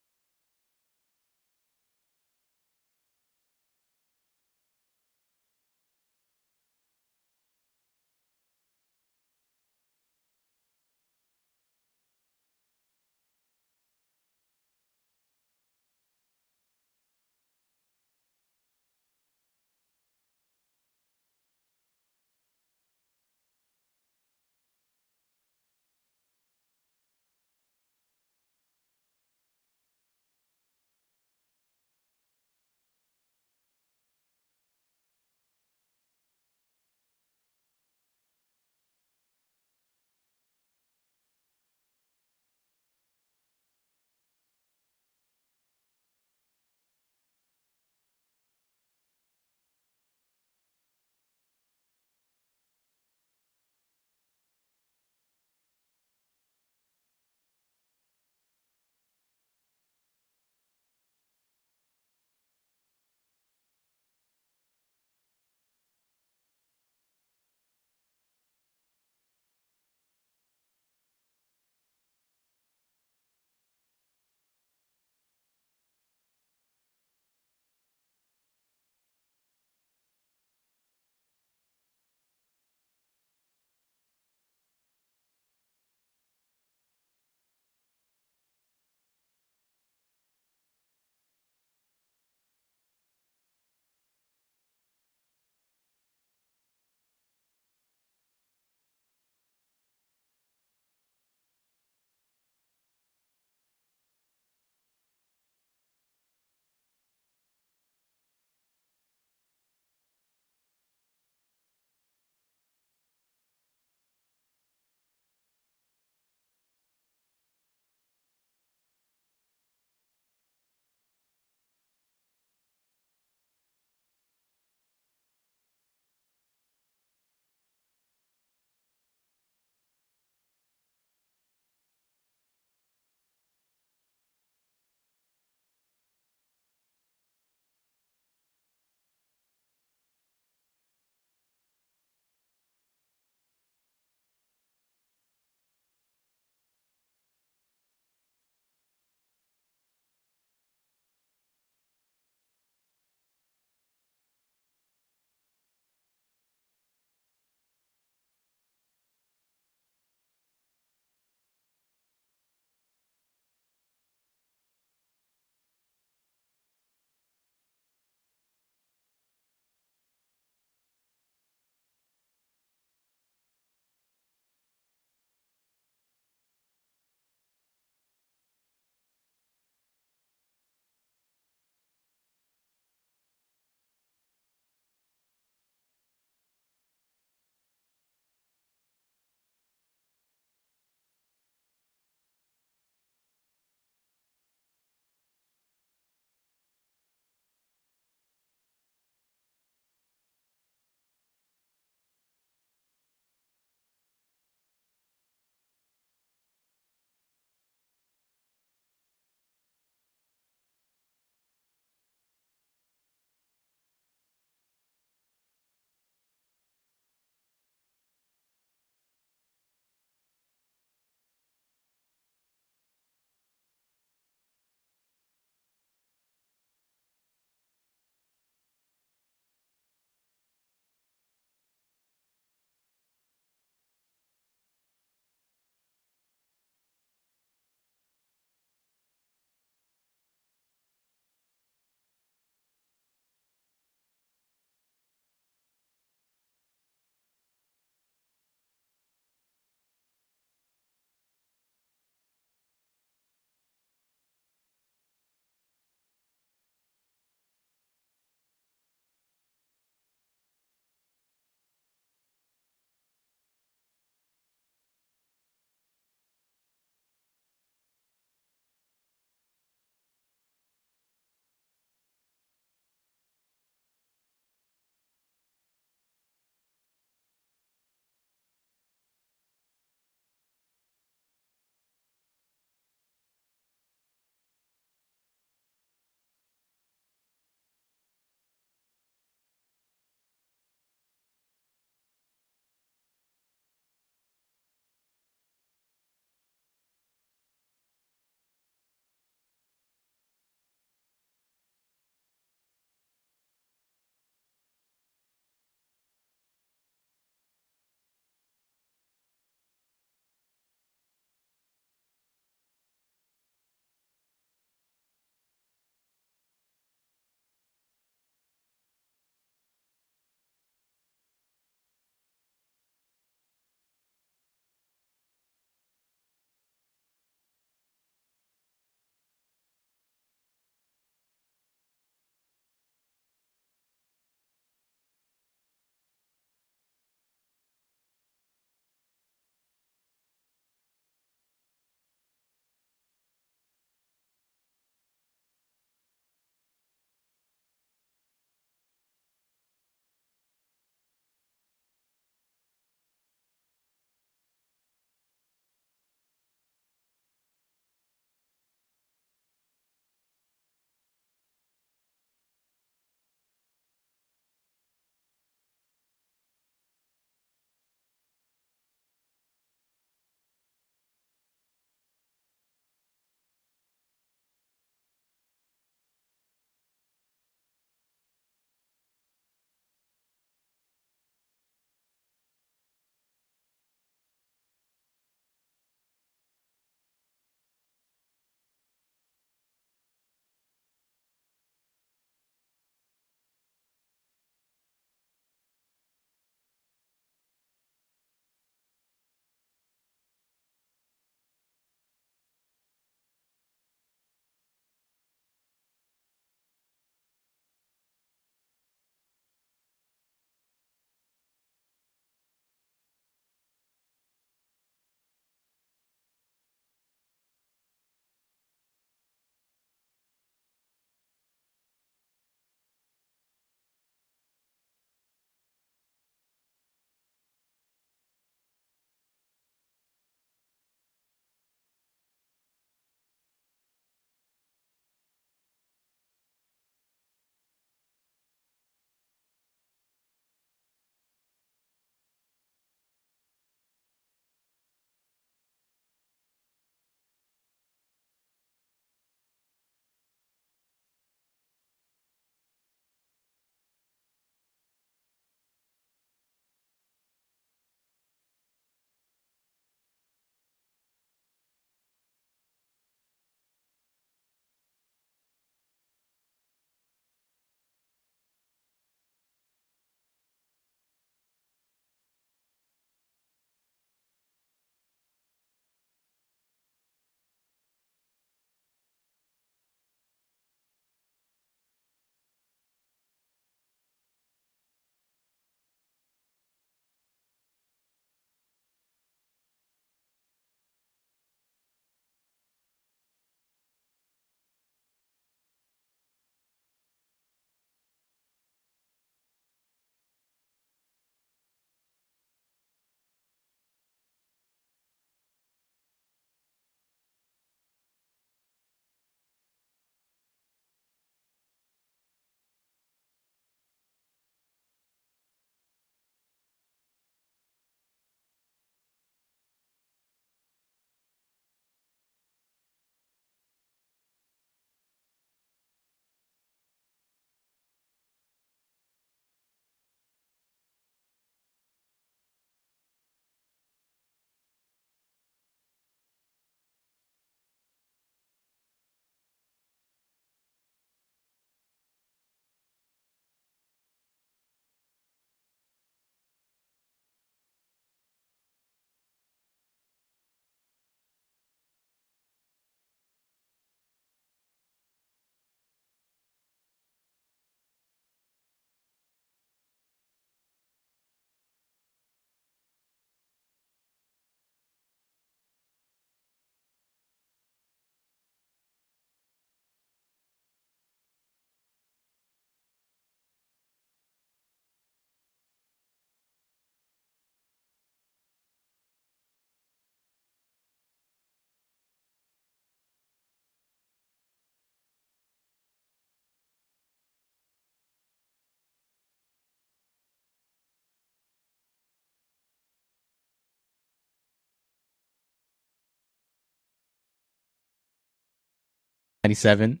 Speaker 2: 97.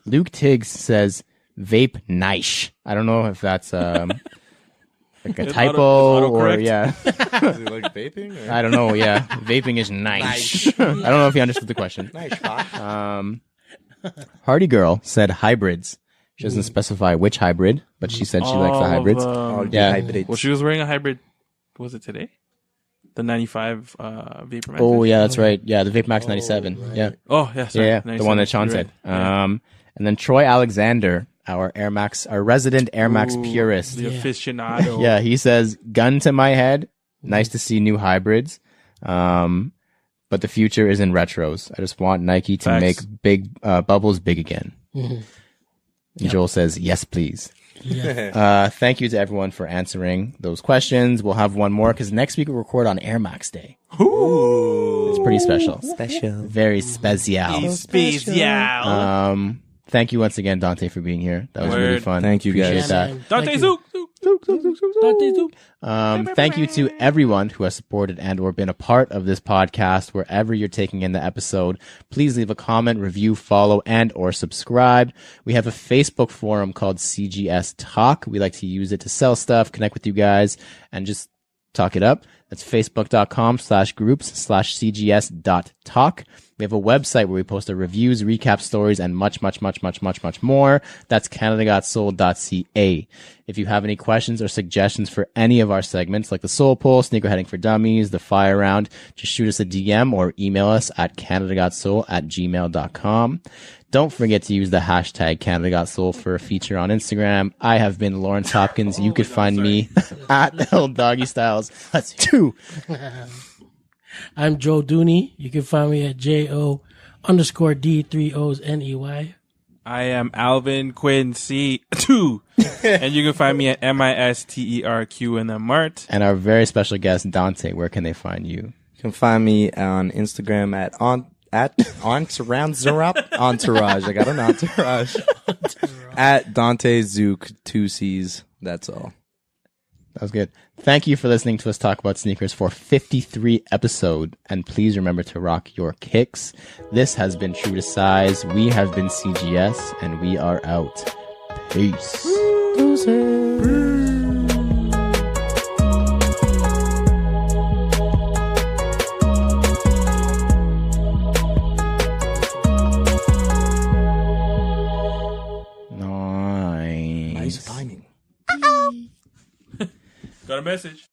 Speaker 2: Luke Tiggs says vape nice. I don't know if that's like a typo or
Speaker 4: autocorrect?
Speaker 2: yeah.
Speaker 5: Is it like vaping? Or?
Speaker 2: I don't know. Yeah, vaping is nice. I don't know if you understood the question.
Speaker 5: Nice, huh?
Speaker 2: Hardy Girl said hybrids. She doesn't specify which hybrid, but she said she likes the hybrids. Yeah.
Speaker 5: Hybrids.
Speaker 4: Well, she was wearing a hybrid. Was it today? The 95 Vapor Max.
Speaker 2: Oh yeah, that's right. Yeah, the Vape Max 97.
Speaker 5: right.
Speaker 2: Yeah.
Speaker 4: Oh yeah, sorry.
Speaker 2: Yeah, the one that Sean
Speaker 4: You're
Speaker 2: said.
Speaker 4: right.
Speaker 2: And then Troy Alexander, our resident Air Max purist.
Speaker 4: The aficionado.
Speaker 2: Yeah, he says, gun to my head. Nice to see new hybrids. But the future is in retros. I just want Nike to
Speaker 4: Facts.
Speaker 2: make big bubbles big again. And Joel says, yes, please.
Speaker 3: Yeah.
Speaker 2: Thank you to everyone for answering those questions. We'll have one more because next week we'll record on Air Max Day. It's pretty special.
Speaker 5: Special.
Speaker 2: Very special.
Speaker 4: Special.
Speaker 2: Thank you once again, Dante, for being here. That was really
Speaker 4: Word.
Speaker 2: fun.
Speaker 5: Thank you,
Speaker 2: Appreciate
Speaker 5: guys.
Speaker 2: that.
Speaker 3: man.
Speaker 4: Dante
Speaker 3: Thank you.
Speaker 4: Zook.
Speaker 3: Dante Zook.
Speaker 2: Thank you to everyone who has supported and or been a part of this podcast wherever you're taking in the episode. Please leave a comment, review, follow, and or subscribe. We have a Facebook forum called CGS Talk. We like to use it to sell stuff, connect with you guys, and just talk it up. That's facebook.com/groups/cgs.talk. We have a website where we post our reviews, recap stories, and much, much, much, much, much, much more. That's CanadaGotSold.ca. If you have any questions or suggestions for any of our segments, like the Soul Poll, Sneakerheading for Dummies, the Fire Round, just shoot us a DM or email us at CanadaGotSoul@gmail.com. Don't forget to use the hashtag CanadaGotSoul for a feature on Instagram. I have been Lawrence Hopkins. You could find me at LDoggyStyles. That's 2.
Speaker 3: I'm Joe Dooney. You can find me at JO_D3OsNEY.
Speaker 4: I am Alvin Quincy 2. And you can find me at MisterQMart.
Speaker 2: And our very special guest, Dante. Where can they find you?
Speaker 5: You can find me on Instagram at Entourage. I got an entourage. At Dante Zook 2 C's. That's all.
Speaker 2: That was good. Thank you for listening to us talk about sneakers for 53 episode. And please remember to rock your kicks. This has been True to Size. We have been CGS, and we are out. Peace. Nice.
Speaker 5: Nice timing.
Speaker 4: Got a message.